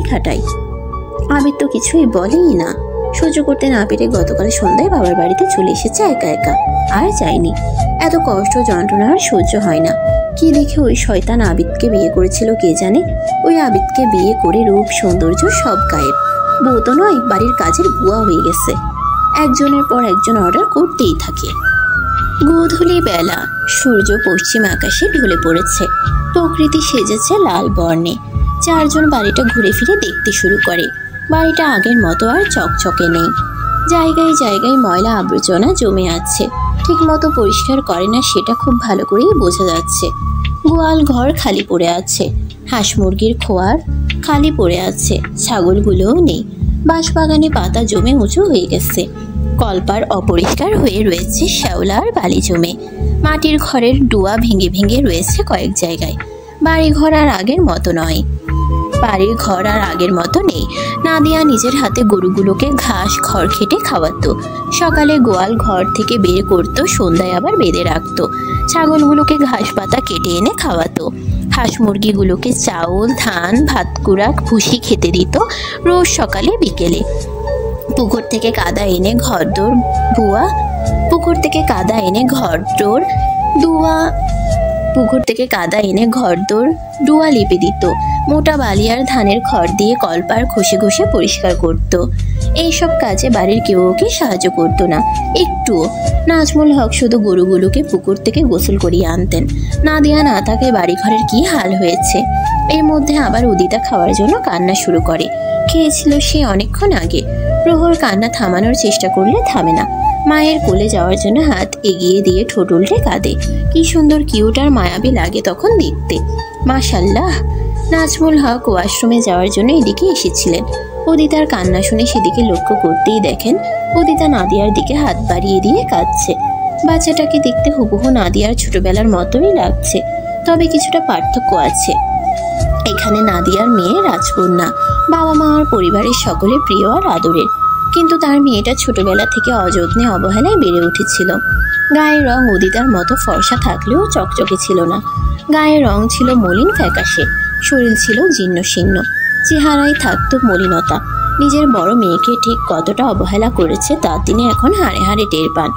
খাটায়। আবির তো কিছুই বলেই না। সহ্য করতে না পেরে গতকাল সন্ধ্যায় বাবার বাড়িতে চলে এসেছে একা একা, আর যায়নি। এত কষ্ট যন্ত্রণা আর সহ্য হয় না। কি দেখে ওই শয়তান আবিদকে বিয়ে করেছিল কে জানে। ওই আবিদকে বিয়ে করে রূপ সৌন্দর্য সব গায়েব। বউ তো নয়, বাড়ির কাজের বুয়া হয়ে গেছে। একজনের পর একজন অর্ডার করতেই থাকে। গোধূলি বেলা, সূর্য পশ্চিম আকাশে ঢলে পড়েছে। প্রকৃতি সেজেছে লাল বর্ণে। 4 জন বাড়িটা ঘুরে ফিরে দেখতে শুরু করে। বাড়িটা আগের মতো আর চকচকে নেই। জায়গায় জায়গায় ময়লা আবর্জনা জমে আছে, ঠিক মতো পরিষ্কার করে না সেটা খুব ভালো করেই বোঝা যাচ্ছে। গোয়াল ঘর খালি পড়ে আছে, হাঁস মুরগির খোয়ার খালি পড়ে আছে, ছাগলগুলোও নেই। বাঁশবাগানে পাতা জমে উঁচু হয়ে গেছে। কলপার অপরিষ্কার হয়ে রয়েছে শ্যাওলা আর বালি জমে। মাটির ঘরের ডুয়া ভেঙে ভেঙে রয়েছে কয়েক জায়গায়। বাড়িঘর আর আগের মতো নেই। নাদিয়া নিজের হাতে গরুগুলোকে ঘাস খড় খেটে খাওয়াতো। সকালে গোয়াল ঘর থেকে বের করতো, সন্ধ্যায় আবার বেঁধে রাখতো। ছাগলগুলোকে ঘাস পাতা কেটে এনে খাওয়াতো। হাঁস মুরগিগুলোকে চাউল, ধান, ভাত কুড়া, ভুসি খেতে দিত রোজ সকালে বিকেলে। পুকুর থেকে কাদা এনে ঘরদোর ডুয়া লিপে দিত। মোটা বালি আর ধানের খড় দিয়ে কলপার ঘষে ঘষে পরিষ্কার করত। এইসব কাজে বাড়ির কেউ ওকে সাহায্য করতো না একটুও। নাজমুল হক শুধু গরুগুলোকে পুকুর থেকে গোসল করিয়ে আনতেন। নাদিয়া না থাকায় বাড়িঘরের কি হাল হয়েছে। এর মধ্যে আবার উদিতা খাওয়ার জন্য কান্না শুরু করে। খেয়েছিল সে অনেকক্ষণ আগে। প্রহর কান্না থামানোর চেষ্টা করলে থামে না। মায়ের কোলে যাওয়ার জন্য হাত এগিয়ে দিয়ে ঠোঁট উল্টে কাঁদে। কি সুন্দর কিউট আর মায়াবী লাগে তখন দেখতে। মাশাল্লাহ। নাজমুল হক ওয়াশরুমে যাওয়ার জন্য এদিকে এসেছিলেন। উদিতার কান্না শুনে সেদিকে লক্ষ্য করতেই দেখেন উদিতা নাদিয়ার দিকে হাত বাড়িয়ে দিয়ে কাঁদছে। বাচ্চাটাকে দেখতে হুবহু নাদিয়ার ছোটবেলার মতোই লাগছে, তবে কিছুটা পার্থক্য আছে। এখানে নাদিয়ার মেয়ে রাজকন্যা, বাবা মা আর পরিবারের সকলে প্রিয় আর আদরের। কিন্তু তার মেয়েটা ছোটবেলা থেকে অযত্নে অবহেলায় বেড়ে উঠেছিল। গায়ের রং উদিতার মতো ফর্সা থাকলেও চকচকে ছিল না। গায়ের রং ছিল মলিন ফ্যাকাশে, শরীর ছিল জীর্ণ শীর্ণ, চেহারায় থাকতো মলিনতা। নিজের বড় মেয়েকে ঠিক কতটা অবহেলা করেছে তা তিনি এখন হাড়ে হাড়ে টের পান।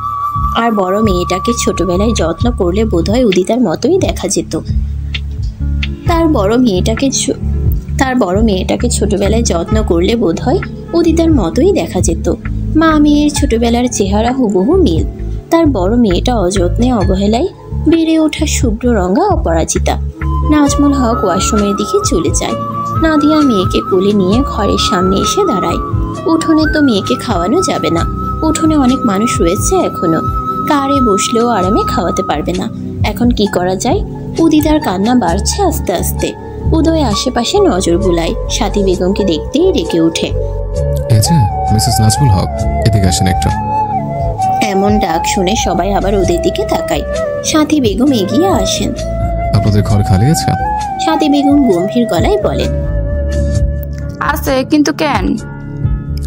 আর বড় মেয়েটাকে ছোটবেলায় যত্ন করলে বোধহয় উদিতার মতোই দেখা যেত। তার বড় মেয়েটাকে ছোটবেলায় যত্ন করলে বোধহয় উদিতার মতোই দেখা যেত। মা মেয়ের ছোটবেলার চেহারা হুবহু মিল। তার বড় মেয়েটা অযত্নে অবহেলায় বেড়ে ওঠা শুভ্র রঙা অপরাজিতা। নাজমুল হক ওয়াশরুমের দিকে চলে যায়। নাদিয়া মেয়েকে কোলে নিয়ে ঘরের সামনে এসে দাঁড়ায়। উঠোনে তো মেয়েকে খাওয়ানো যাবে না, উঠোনে অনেক মানুষ রয়েছে এখনো। কারে বসলেও আরামে খাওয়াতে পারবে না। এখন কি করা যায়? উদিতার কান্না বাড়ছে আস্তে আস্তে। উদয় আশেপাশে নজর বুলায়। সাথী বেগমকে দেখতেই ডেকে ওঠে। এই যে মিসেস নাজমুল হক, এদিকে আসেন একটু। এমন ডাক শুনে সবাই আবার ওদের দিকে তাকায়। সাথী বেগম এগিয়ে আসেন। আপনাদের ঘর খালি আছে? সাথী বেগম গম্ভীর গলায় বলেন, আছে, কিন্তু কেন?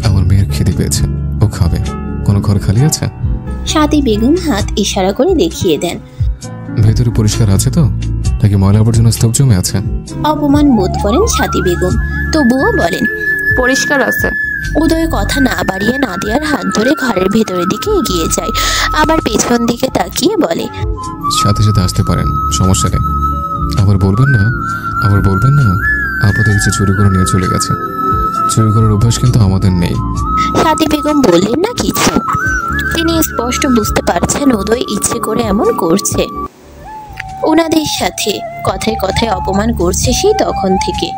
আমার মেয়ের খিদে পেয়েছে, ও খাবে। কোনো ঘর খালি আছে? সাথী বেগম হাত ইশারা করে দেখিয়ে দেন। ভেতরে পরিষ্কার আছে তো, নাকি ময়লা আবর্জনা স্তূপ জমে আছে? অপমান বোধ করেন সাথী বেগম, তবুও বলেন, পরিষ্কার আছে। উদয় কথা না বাড়িয়ে নাদিয়ার হাত ধরে ঘরের ভেতরের দিকে এগিয়ে যায়। আবার পেছন দিকে তাকিয়ে বলে, সাথে সাথে আসতে পারেন, সমস্যা নেই। আবার বলবেন না আপনাদের কিছু চুরি করে নিয়ে চলে গেছে। চুরি করার অভ্যাস কিন্তু আমাদের নেই। সাথী বেগম বললেন না কিছু। তিনি স্পষ্ট বুঝতে পারছেন উদয় ইচ্ছে করে এমন করছে। ওনাদের সাথে কথায় কথায় অপমান করছে সেই তখন থেকে।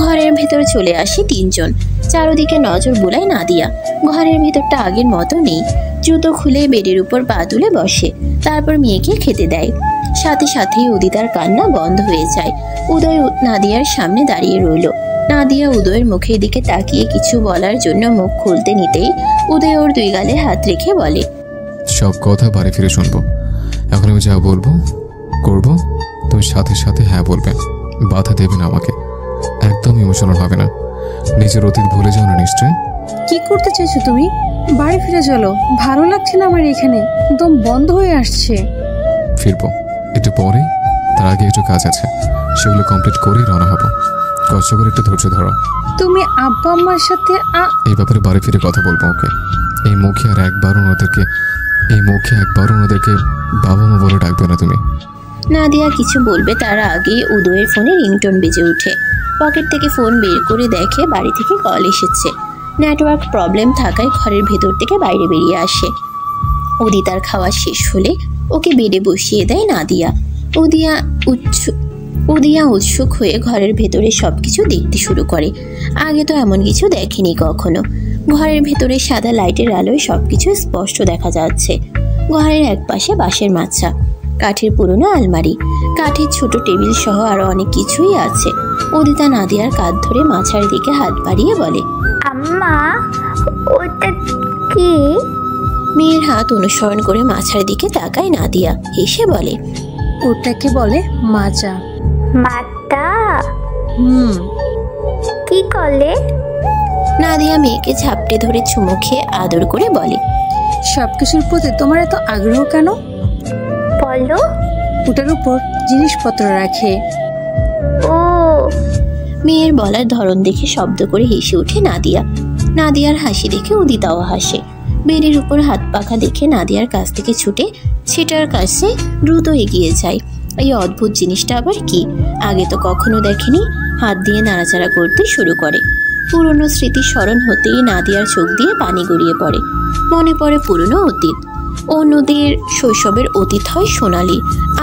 ঘরের ভেতর চলে আসে তিনজন। চারদিকে নজর বুলায় নাদিয়া। ঘরের ভেতরটা আগের মতো নেই। জুতো খুলে বেডের উপর পা তুলে বসে, তারপর মেয়েকে খেতে দেয়। সাথে সাথেই উদিতার কান্না বন্ধ হয়ে যায়। উদয় নাদিয়ার সামনে দাঁড়িয়ে রইল। নাদিয়া উদয়ের মুখের দিকে তাকিয়ে কিছু বলার জন্য মুখ খুলতে নিতেই উদয় ওর দুই গালে হাত রেখে বলে, সব কথা বাড়ি ফিরে শুনবো। এখন আমি যা বলবো করবো, তুমি সাথে সাথে হ্যাঁ বলবে, বাধা দেবে না আমাকে। একদম ইমোশনাল হবে না। নিজের অতীত ভুলে যাও না নিশ্চয়। কি করতে চাইছো তুমি? বাড়ি ফিরে চলো, ভালো লাগছে না আমার এখানে, একদম বন্ধ হয়ে আসছে। ফিরবো একটু পরে, তার আগে একটু কাজ আছে, সেগুলো কমপ্লিট করেই রওনা হবো। কষ্ট করে একটু ধৈর্য ধরো। তুমি আব্বা আম্মার সাথে এই ব্যাপারে বাড়ি ফিরে কথা বলবো ওকে। এই মুখে একবারও ওনাদেরকে বাবা মা বলে ডাকবে না তুমি। নাদিয়া কিছু বলবে তার আগে উদয়ের ফোনে রিংটোন বেজে ওঠে। পকেট থেকে ফোন বের করে দেখে বাড়ি থেকে কল এসেছে। নেটওয়ার্ক প্রবলেম থাকায় ঘরের ভেতর থেকে বাইরে বেরিয়ে আসে। উদিতার খাওয়া শেষ হলে ওকে বেডে বসিয়ে দেয় নাদিয়া। উদিয়া উৎসুক হয়ে ঘরের ভেতরে সবকিছু দেখতে শুরু করে। আগে তো এমন কিছু দেখেনি কখনো। ঘরের ভেতরে সাদা লাইটের আলোয় সবকিছু স্পষ্ট দেখা যাচ্ছে। ঘরের একপাশে বাঁশের মাচা, কাঠের পুরনো আলমারি, কাঠের ছোট টেবিল সহ আরো অনেক কিছুই আছে। উদিতা নাদিয়ার কাঁধ ধরে মাছার দিকে হাত বাড়িয়ে বলে, আম্মা ওটা কি? মেয়ের হাত অনুসরণ করে মাছার দিকে তাকায় নাদিয়া, হেসে বলে, ওটাকে বলে মাজা। মাটা কি করলে? নাদিয়া মেয়েকে ঝাপটে ধরে চুমু খেয়ে আদর করে বলে, সবকিছুর প্রতি তোমার এত আগ্রহ কেন? বলো। ওটার উপর জিনিসপত্র রাখে। ও। মেয়ের বলার ধরন দেখে শব্দ করে হেসে ওঠে নাদিয়া। নাদিয়ার হাসি দেখে উদিতাও হাসে। বেডের উপর হাত পাখা দেখে নাদিয়ার কাছ থেকে ছুটে সেটার কাছে দ্রুত এগিয়ে যায়। এই অদ্ভুত জিনিসটা আবার কি? আগে তো কখনো দেখেনি। হাত দিয়ে নাড়াচাড়া করতে শুরু করে। পুরনো স্মৃতি স্মরণ হতেই নাদিয়ার চোখ দিয়ে পানি গড়িয়ে পড়ে। মনে পড়ে পুরনো অতীত। অন্যদের শৈশবের অতীত হয় সোনালি,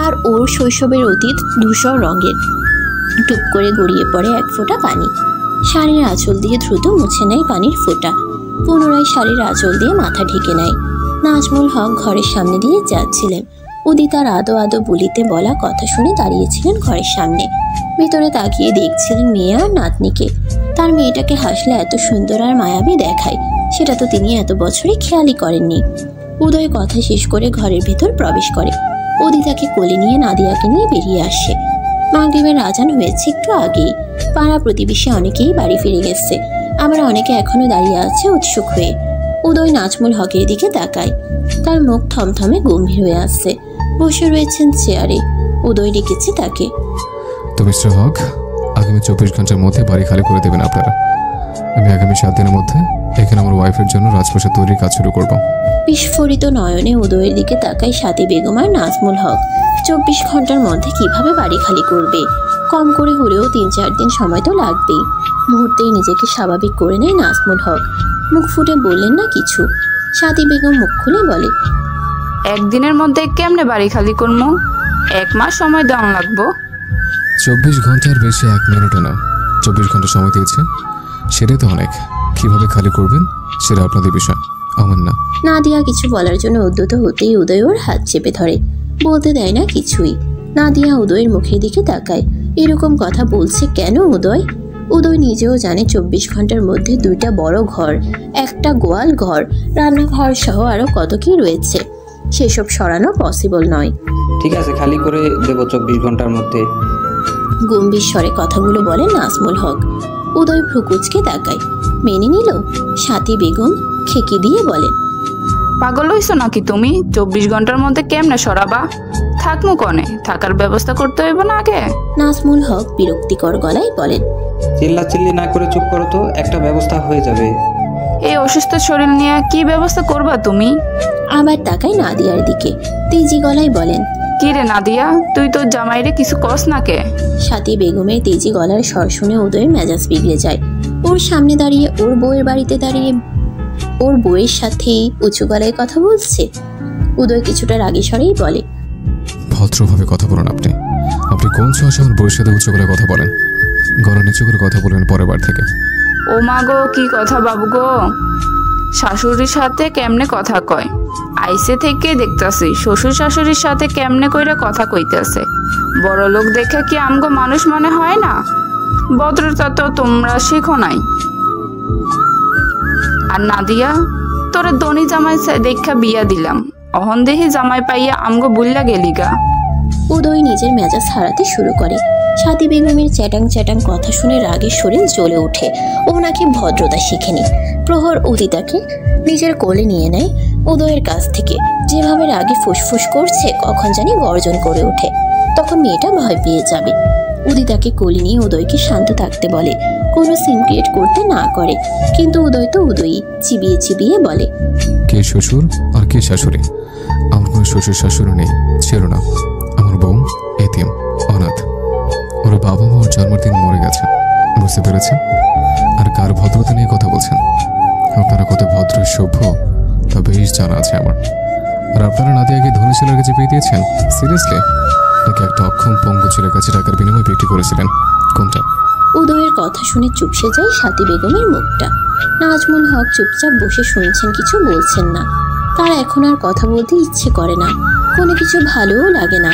আর ওর শৈশবের অতীত ধূসর রঙের। টুপ করে গড়িয়ে পড়ে এক ফোঁটা পানি। শাড়ির আঁচল দিয়ে দ্রুত মুছে নেয় পানির ফোঁটা। পুনরায় শাড়ির আঁচল দিয়ে মাথা ঢেকে নেয়। নাজমুল হক ঘরের সামনে দিয়ে যাচ্ছিলেন। উদিতার আদো আদো বলিতে বলা কথা শুনে দাঁড়িয়েছিলেন ঘরের সামনে। ভেতরে তাকিয়ে দেখছিলেন মেয়ে আর নাতনিকে। তার মেয়েটাকে হাসলে এত সুন্দর আর মায়াবী দেখায়, সেটা তো তিনি এত বছরে খেয়ালই করেননি। উদয় কথা শেষ করে ঘরের ভেতর প্রবেশ করে। উদিতাকে কোলে নিয়ে নাদিয়াকে নিয়ে বেরিয়ে আসে। মাগরিবের আজান হয়েছে একটু আগেই। পাড়া প্রতিবেশী অনেকেই বাড়ি ফিরে গেছে, আবার অনেকে এখনো দাঁড়িয়ে আছে উৎসুক হয়ে। উদয় নাজমুল হকের দিকে তাকায়। তার মুখ থমথমে গম্ভীর হয়ে আসছে। বসে রয়েছেন চেয়ারে। উদয় ডেকেছে তাকে, তো মিস্টার হক, আগামী 24 ঘন্টার মধ্যে বাড়ি খালি করে দেবেন আপনারা। আমি আগামী 7 দিনের মধ্যে এখানে আমার ওয়াইফের জন্য রাজপ্রাসাদ তৈরির কাজ শুরু করব। বিস্ফোরিত নয়নে উদয়ের দিকে তাকায় সাথী বেগম আর নাজমুল হক। 24 ঘন্টার মধ্যে কিভাবে বাড়ি খালি করবে? কম করে হলেও 3-4 দিন সময় তো লাগবেই। মুহূর্তেই নিজেকে স্বাভাবিক করে নেয় নাজমুল হক। মুখ ফুটে বললেন না কিছু। সাথী বেগম মুখ খুলে বলে, একদিনের মধ্যে কেমনে বাড়ি খালি করবো? 1 মাস সময় দেওয়া লাগবো। 24 ঘন্টার বেশি 1 মিনিটও না। 24 ঘন্টা সময় দিয়েছে, সেটাই তো অনেক। কিভাবে খালি করবেন সেটা আপনাদের বিষয়, আমার না। নাদিয়া কিছু বলার জন্য উদ্যত হতেই উদয় ওর হাত চেপে ধরে। বলতে দেয় না কিছুই। নাদিয়া উদয়ের মুখের দিকে তাকায়। এরকম কথা বলছে কেন উদয়? উদয় নিজেও জানে 24 ঘন্টার মধ্যে 2টা বড় ঘর, একটা গোয়াল ঘর, রান্নাঘর সহ আরো কত কি রয়েছে। সেসব সরানো পসিবল নয়। ঠিক আছে, খালি করে দেব 24 ঘন্টার মধ্যে। গম্ভীর স্বরে কথাগুলো বলে নাজমুল হক। উদয় ভ্রুকুচকে তাকায়। মেনে নিল। সাথী বেগম খেকি দিয়ে বলে, পাগল হইছো নাকি তুমি? 24 ঘন্টার মধ্যে কেমনে সরাবা? থাকমু কনে, থাকার ব্যবস্থা করতে হইব না আগে? নাজমুল হক বিরক্তিকর গলায় বলেন, চিল্লাচিল্লি না করে চুপ করো তো, একটা ব্যবস্থা হয়ে যাবে। এই অসুস্থ শরীর নিয়ে কি ব্যবস্থা করবা তুমি? আবার তাকায় নাদিয়ার দিকে। তেজি গলায় বলেন, কি রে নাদিয়া, তুই তো জামাইরে কিছু কস না কে? সাথী বেগমের তেজি গলার স্বর শুনে উদয়ের মেজাজ বিগড়ে যায়। ওর সামনে দাঁড়িয়ে, ওর বউয়ের বাড়িতে দাঁড়িয়ে ওর বউয়ের সাথে উঁচু গলায় কথা বলছে। উদয় কিছুটা রাগী স্বরেই বলে, ভদ্রভাবে কথা বলুন। আপনি আপনি কোন সাহসে আমার বউয়ের সাথে উচ্চ করে কথা বলেন? গলা নিচু করে কথা বলবেন পরের বার থেকে। ও মা গো, কি কথা বাবু গো, শাশুড়ির সাথে কেমনে কথা কয়? আইসে থেকে দেখতাছি শ্বশুর শাশুড়ির সাথে কেমনে কইরা কথা কইতেছে। বড় লোক দেখে কি আমগো মানুষ মনে হয় না? ভদ্রতা তো তোমরা শিখো নাই। আর নাদিয়া, তোরা দনি জামাই দেখা বিয়া দিলাম, অহন দেহি জামাই পাইয়া আমগো বুল্লা গেলি গা। উদয় নিজের মেজাজ হারাতে শুরু করে। সাথী বেগমের চ্যাটাং চ্যাটাং কথা শুনে রাগের শরীর জ্বলে ওঠে। ও নাকি ভদ্রতা শিখেনি। প্রহর উদিতাকে নিজের কোলে নিয়ে নেয় উদয়ের কাছ থেকে। যেভাবে রাগে ফুসফুস করছে, কখন জানি গর্জন করে ওঠে। তখন মেয়েটা ভয় পেয়ে যাবে। উদিতাকে কোলে নিয়ে উদয়কে শান্ত থাকতে বলে, কোনো সিন ক্রিয়েট করতে না করে। কিন্তু উদয় তো উদয়ই, চিবিয়ে চিবিয়ে বলে, কে শ্বশুর আর কে শাশুড়ি? আমার কোনো শ্বশুর শাশুড়ি নেই, ছিল না। আমার বউ এতিম, অনাথ। ওর বাবা মা ওর জন্মের দিন মরে গেছে, বুঝতে পেরেছেন? আর কার ভদ্রতা নিয়ে কথা বলছেন? আপনারা কত ভদ্র সভ্য তা বেশ জানা আছে আমার। আর আপনারা নাদিয়াকে ধনী ছেলের কাছে বিয়ে দিয়েছেন? সিরিয়াসলি? নাকি একটা অক্ষম পঙ্গু ছেলের কাছে টাকার বিনিময়ে বিক্রি করেছিলেন? কোনটা? উদয়ের কথা শুনে চুপসে যায় সাথী বেগমের মুখটা। নাজমুল হক চুপচাপ বসে শুনছেন, কিছু বলছেন না। তার এখন আর কথা বলতে ইচ্ছে করে না, কোনো কিছু ভালোও লাগে না।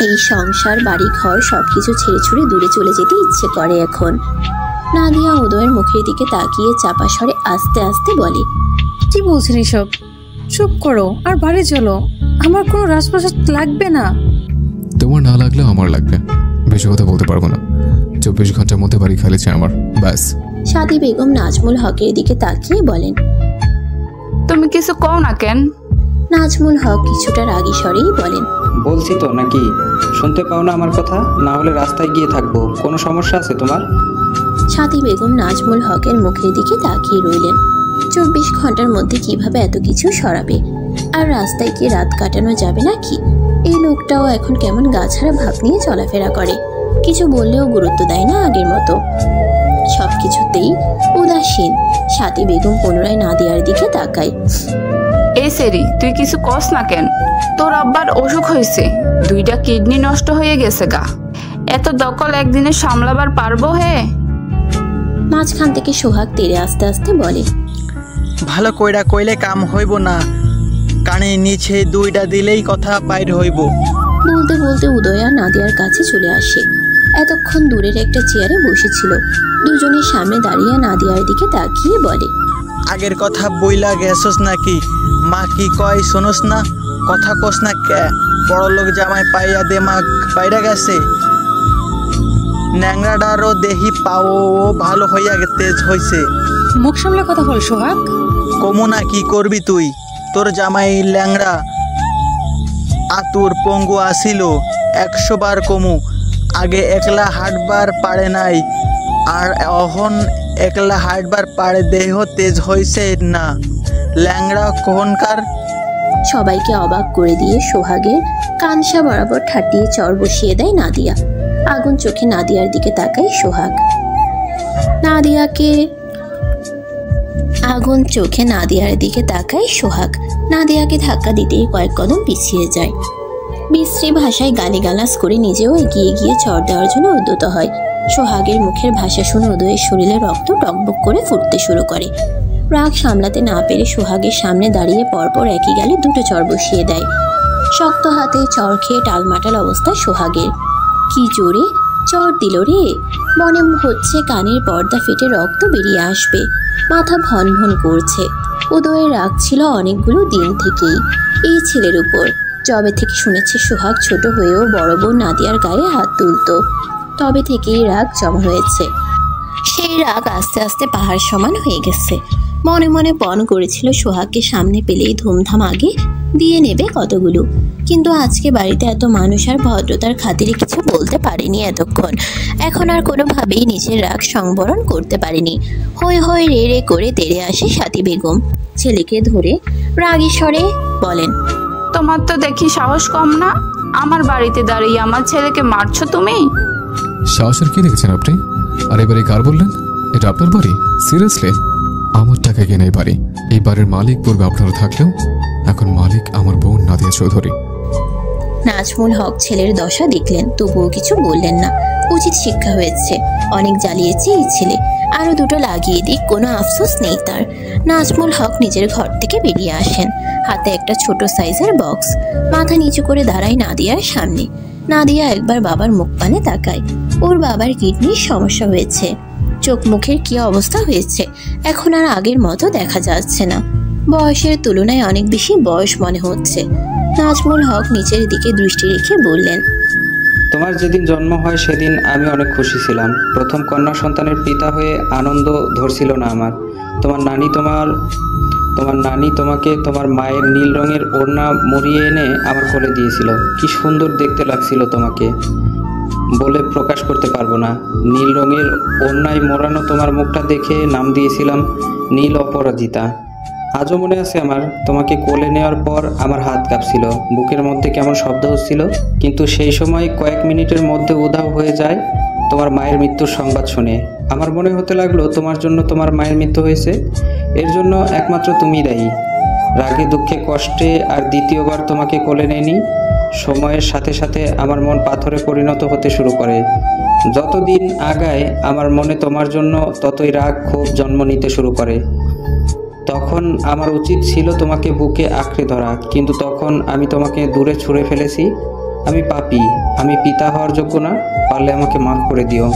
এই সংসার, বাড়ি ঘর সবকিছু ছেড়ে ছুড়ে দূরে চলে যেতে ইচ্ছে করে এখন। নাদিয়া উদয়ের মুখের দিকে তাকিয়ে চাপা স্বরে আস্তে আস্তে বলে, কি বলছেন এসব? চুপ করো আর বাড়ি চলো, আমার কোনো রাজপ্রাসাদ লাগবে না। তোমার না লাগলে আমার লাগবে। বেশি কথা বলতে পারবো না। 24 ঘন্টার মধ্যে বাড়ি খালিছে আমার, ব্যাস। সাথী বেগম নাজমুল হকের দিকে তাকিয়ে বলেন, তুমি কিছু কও না কেন? নাজমুল হক কিছুটা রাগী স্বরেই বলেন, বলছি তো নাকি, শুনতে পাও না আমার কথা? না হলে রাস্তায় গিয়ে থাকবো। কোনো সমস্যা আছে তোমার? সাথী বেগম নাজমুল হকের মুখের দিকে তাকিয়ে রইলেন। 24 ঘন্টার মধ্যে কিভাবে এত কিছু সরাবে? আর রাস্তায় কি রাত কাটানো যাবে নাকি? এই লোকটাও এখন কেমন গাছাড়া ভাব নিয়ে চলাফেরা করে। কিছু বললেও গুরুত্ব দেয় না আগের মতো, সবকিছুতেই উদাসীন। সাথী বেগম পুনরায় নাদিয়ার দিকে তাকায়। এই সেরি, তুই কিছু কস না কেন? তোর আব্বার অসুখ হয়েছে, 2টা কিডনি নষ্ট হয়ে গেছে গা। এত দখল একদিনে সামলাবার পারবো হে? মাঝখান থেকে সোহাগ তেরে আস্তে আস্তে বলে, ভালো কইরা কইলে কাম হইব না, কানে নিচে 2টা দিলেই কথা বাইর হইব। বলতে বলতে উদয় আর নাদিয়ার কাছে চলে আসে। এতক্ষণ দূরের একটা চেয়ারে বসেছিল। দুজনের সামনে দাঁড়িয়ে নাদিয়ার দিকে তাকিয়ে বলে, আগের কথা বইলা গেছস নাকি? মা কি কয় শোনস না? কথা কস না কে? বড় লোক জামাই পাইয়া দেমাগ বাইরা গেছে। ন্যাংরাডারও দেহি পাও ভালো হইয়া তেজ হইছে। মুখ সামলে কথা বল সোহাগ। কমু না, কি করবি তুই? তোর জামাই ল্যাংড়া আতুর পঙ্গু আসিল, 100 বার কমু। আগে একলা হাঁটবার পারে নাই, আর অহন একলা হাঁটবার পারে, দেহ তেজ হইছে না। ল্যাংড়া কোহনকার। সবাইকে অবাক করে দিয়ে সোহাগের কানসা বরাবর ঠাটিয়ে চর বসিয়ে দেয় নাদিয়া। আগুন চোখে নাদিয়ার দিকে তাকায় সোহাগ। নাদিয়াকে ধাক্কা দিতেই কয়েক কদম পিছিয়ে যায়। বিশ্রী ভাষায় গালিগালাজ করে নিজেও এগিয়ে গিয়ে চর দেওয়ার জন্য উদ্যত হয়। সোহাগের মুখের ভাষা শুনে উদয়ের শরীরে রক্ত টকবক করে ফুটতে শুরু করে। রাগ সামলাতে না পেরে সোহাগের সামনে দাঁড়িয়ে পরপর একই গালে 2টো চর বসিয়ে দেয়। শক্ত হাতে চর খেয়ে টালমাটাল অবস্থা সোহাগের। কি জোরে চর দিল রে! মনে হচ্ছে কানের পর্দা ফেটে রক্ত বেরিয়ে আসবে। মাথা ভন ভন করছে। উদয়ের রাগ ছিল অনেকগুলো দিন থেকেই এই ছেলের উপর। যবে থেকে শুনেছে সোহাগ ছোট হয়েও বড় বোন নাদিয়ার গায়ে হাত তুলত, তবে থেকেই রাগ জমা হয়েছে। সেই রাগ আস্তে আস্তে পাহাড় সমান হয়ে গেছে। মনে মনে পণ করেছিল সোহাগকে সামনে পেলেই ধুমধাম আগে দিয়ে নেবে কতগুলো। কিন্তু আজকে বাড়িতে এত মানুষ আর ভদ্রতার খাতিরে কিছু বলতে পারেনি এতক্ষণ। এখন আর কোনোভাবেই নিজের রাগ সংবরণ করতে পারেনি। হই হই রে রে করে তেড়ে আসে সাথী বেগম। ছেলেকে ধরে রাগী স্বরে বলেন, তোমার তো দেখি সাহস কম না, আমার বাড়িতে দাঁড়িয়ে আমার ছেলেকে মারছো তুমি? সাহসের কি দেখেছেন আপনি? আর এবারে কার বললেন? এটা আপনার বাড়ি? সিরিয়াসলি? আমার টাকা কেনা এই বাড়ি। এই বাড়ির মালিক পূর্বে আপনারা থাকলেও এখন মালিক আমার বোন নাদিয়া চৌধুরী। নাজমুল হক ছেলের দশা দেখলেন, তবুও কিছু বললেন না। উচিত শিক্ষা হয়েছে, অনেক জ্বালিয়েছে এই ছেলে, আরো দুটো লাগিয়ে দিক, কোনো আফসোস নেই তার। নাজমুল হক নিজের ঘর থেকে বেরিয়ে আসেন, হাতে একটা ছোট সাইজের বক্স। মাথা নিচু করে দাঁড়ায় নাদিয়ার সামনে। নাদিয়া একবার বাবার মুখ পানে তাকায়। ওর বাবার কিডনির সমস্যা হয়েছে, চোখ মুখের কি অবস্থা হয়েছে এখন আর আগের মতো দেখা যাচ্ছে না, বয়সের তুলনায় অনেক বেশি বয়স মনে হচ্ছে। নাজমুল হক নিচের দিকে দৃষ্টি রেখে বললেন, তোমার যেদিন জন্ম হয় সেদিন আমি অনেক খুশি ছিলাম। প্রথম কন্যা সন্তানের পিতা হয়ে আনন্দ ধরছিল না আমার। তোমার নানি তোমাকে তোমার মায়ের নীল রঙের ওড়না মুড়িয়ে এনে আমার কোলে দিয়েছিল। কি সুন্দর দেখতে লাগছিল তোমাকে, বলে প্রকাশ করতে পারবো না। নীল রঙের ওড়নায় মোড়ানো তোমার মুখটা দেখে নাম দিয়েছিলাম নীল অপরাজিতা। আজও মনে আছে আমার, তোমাকে কোলে নেওয়ার পর আমার হাত কাঁপছিল, বুকের মধ্যে কেমন শব্দ হচ্ছিল, কিন্তু সেই সময় কয়েক মিনিটের মধ্যে উধাও হয়ে যায় তোমার মায়ের মৃত্যুর সংবাদ শুনে। আমার মনে হতে লাগলো তোমার জন্য তোমার মায়ের মৃত্যু হয়েছে, এর জন্য একমাত্র তুমিই দায়ী। রাগে দুঃখে কষ্টে আর দ্বিতীয়বার তোমাকে কোলে নেয়নি। সময়ের সাথে সাথে আমার মন পাথরে পরিণত হতে শুরু করে। যতদিন আগায় আমার মনে তোমার জন্য ততই রাগ ক্ষোভ জন্ম নিতে শুরু করে। তখন আমার উচিত ছিল তোমাকে বুকে আঁকড়ে ধরা, কিন্তু তখন আমি তোমাকে দূরে ছুঁড়ে ফেলেছি। আমি পাপী, আমি পিতা হওয়ার যোগ্য না, পারলে আমাকে মাফ করে দিও।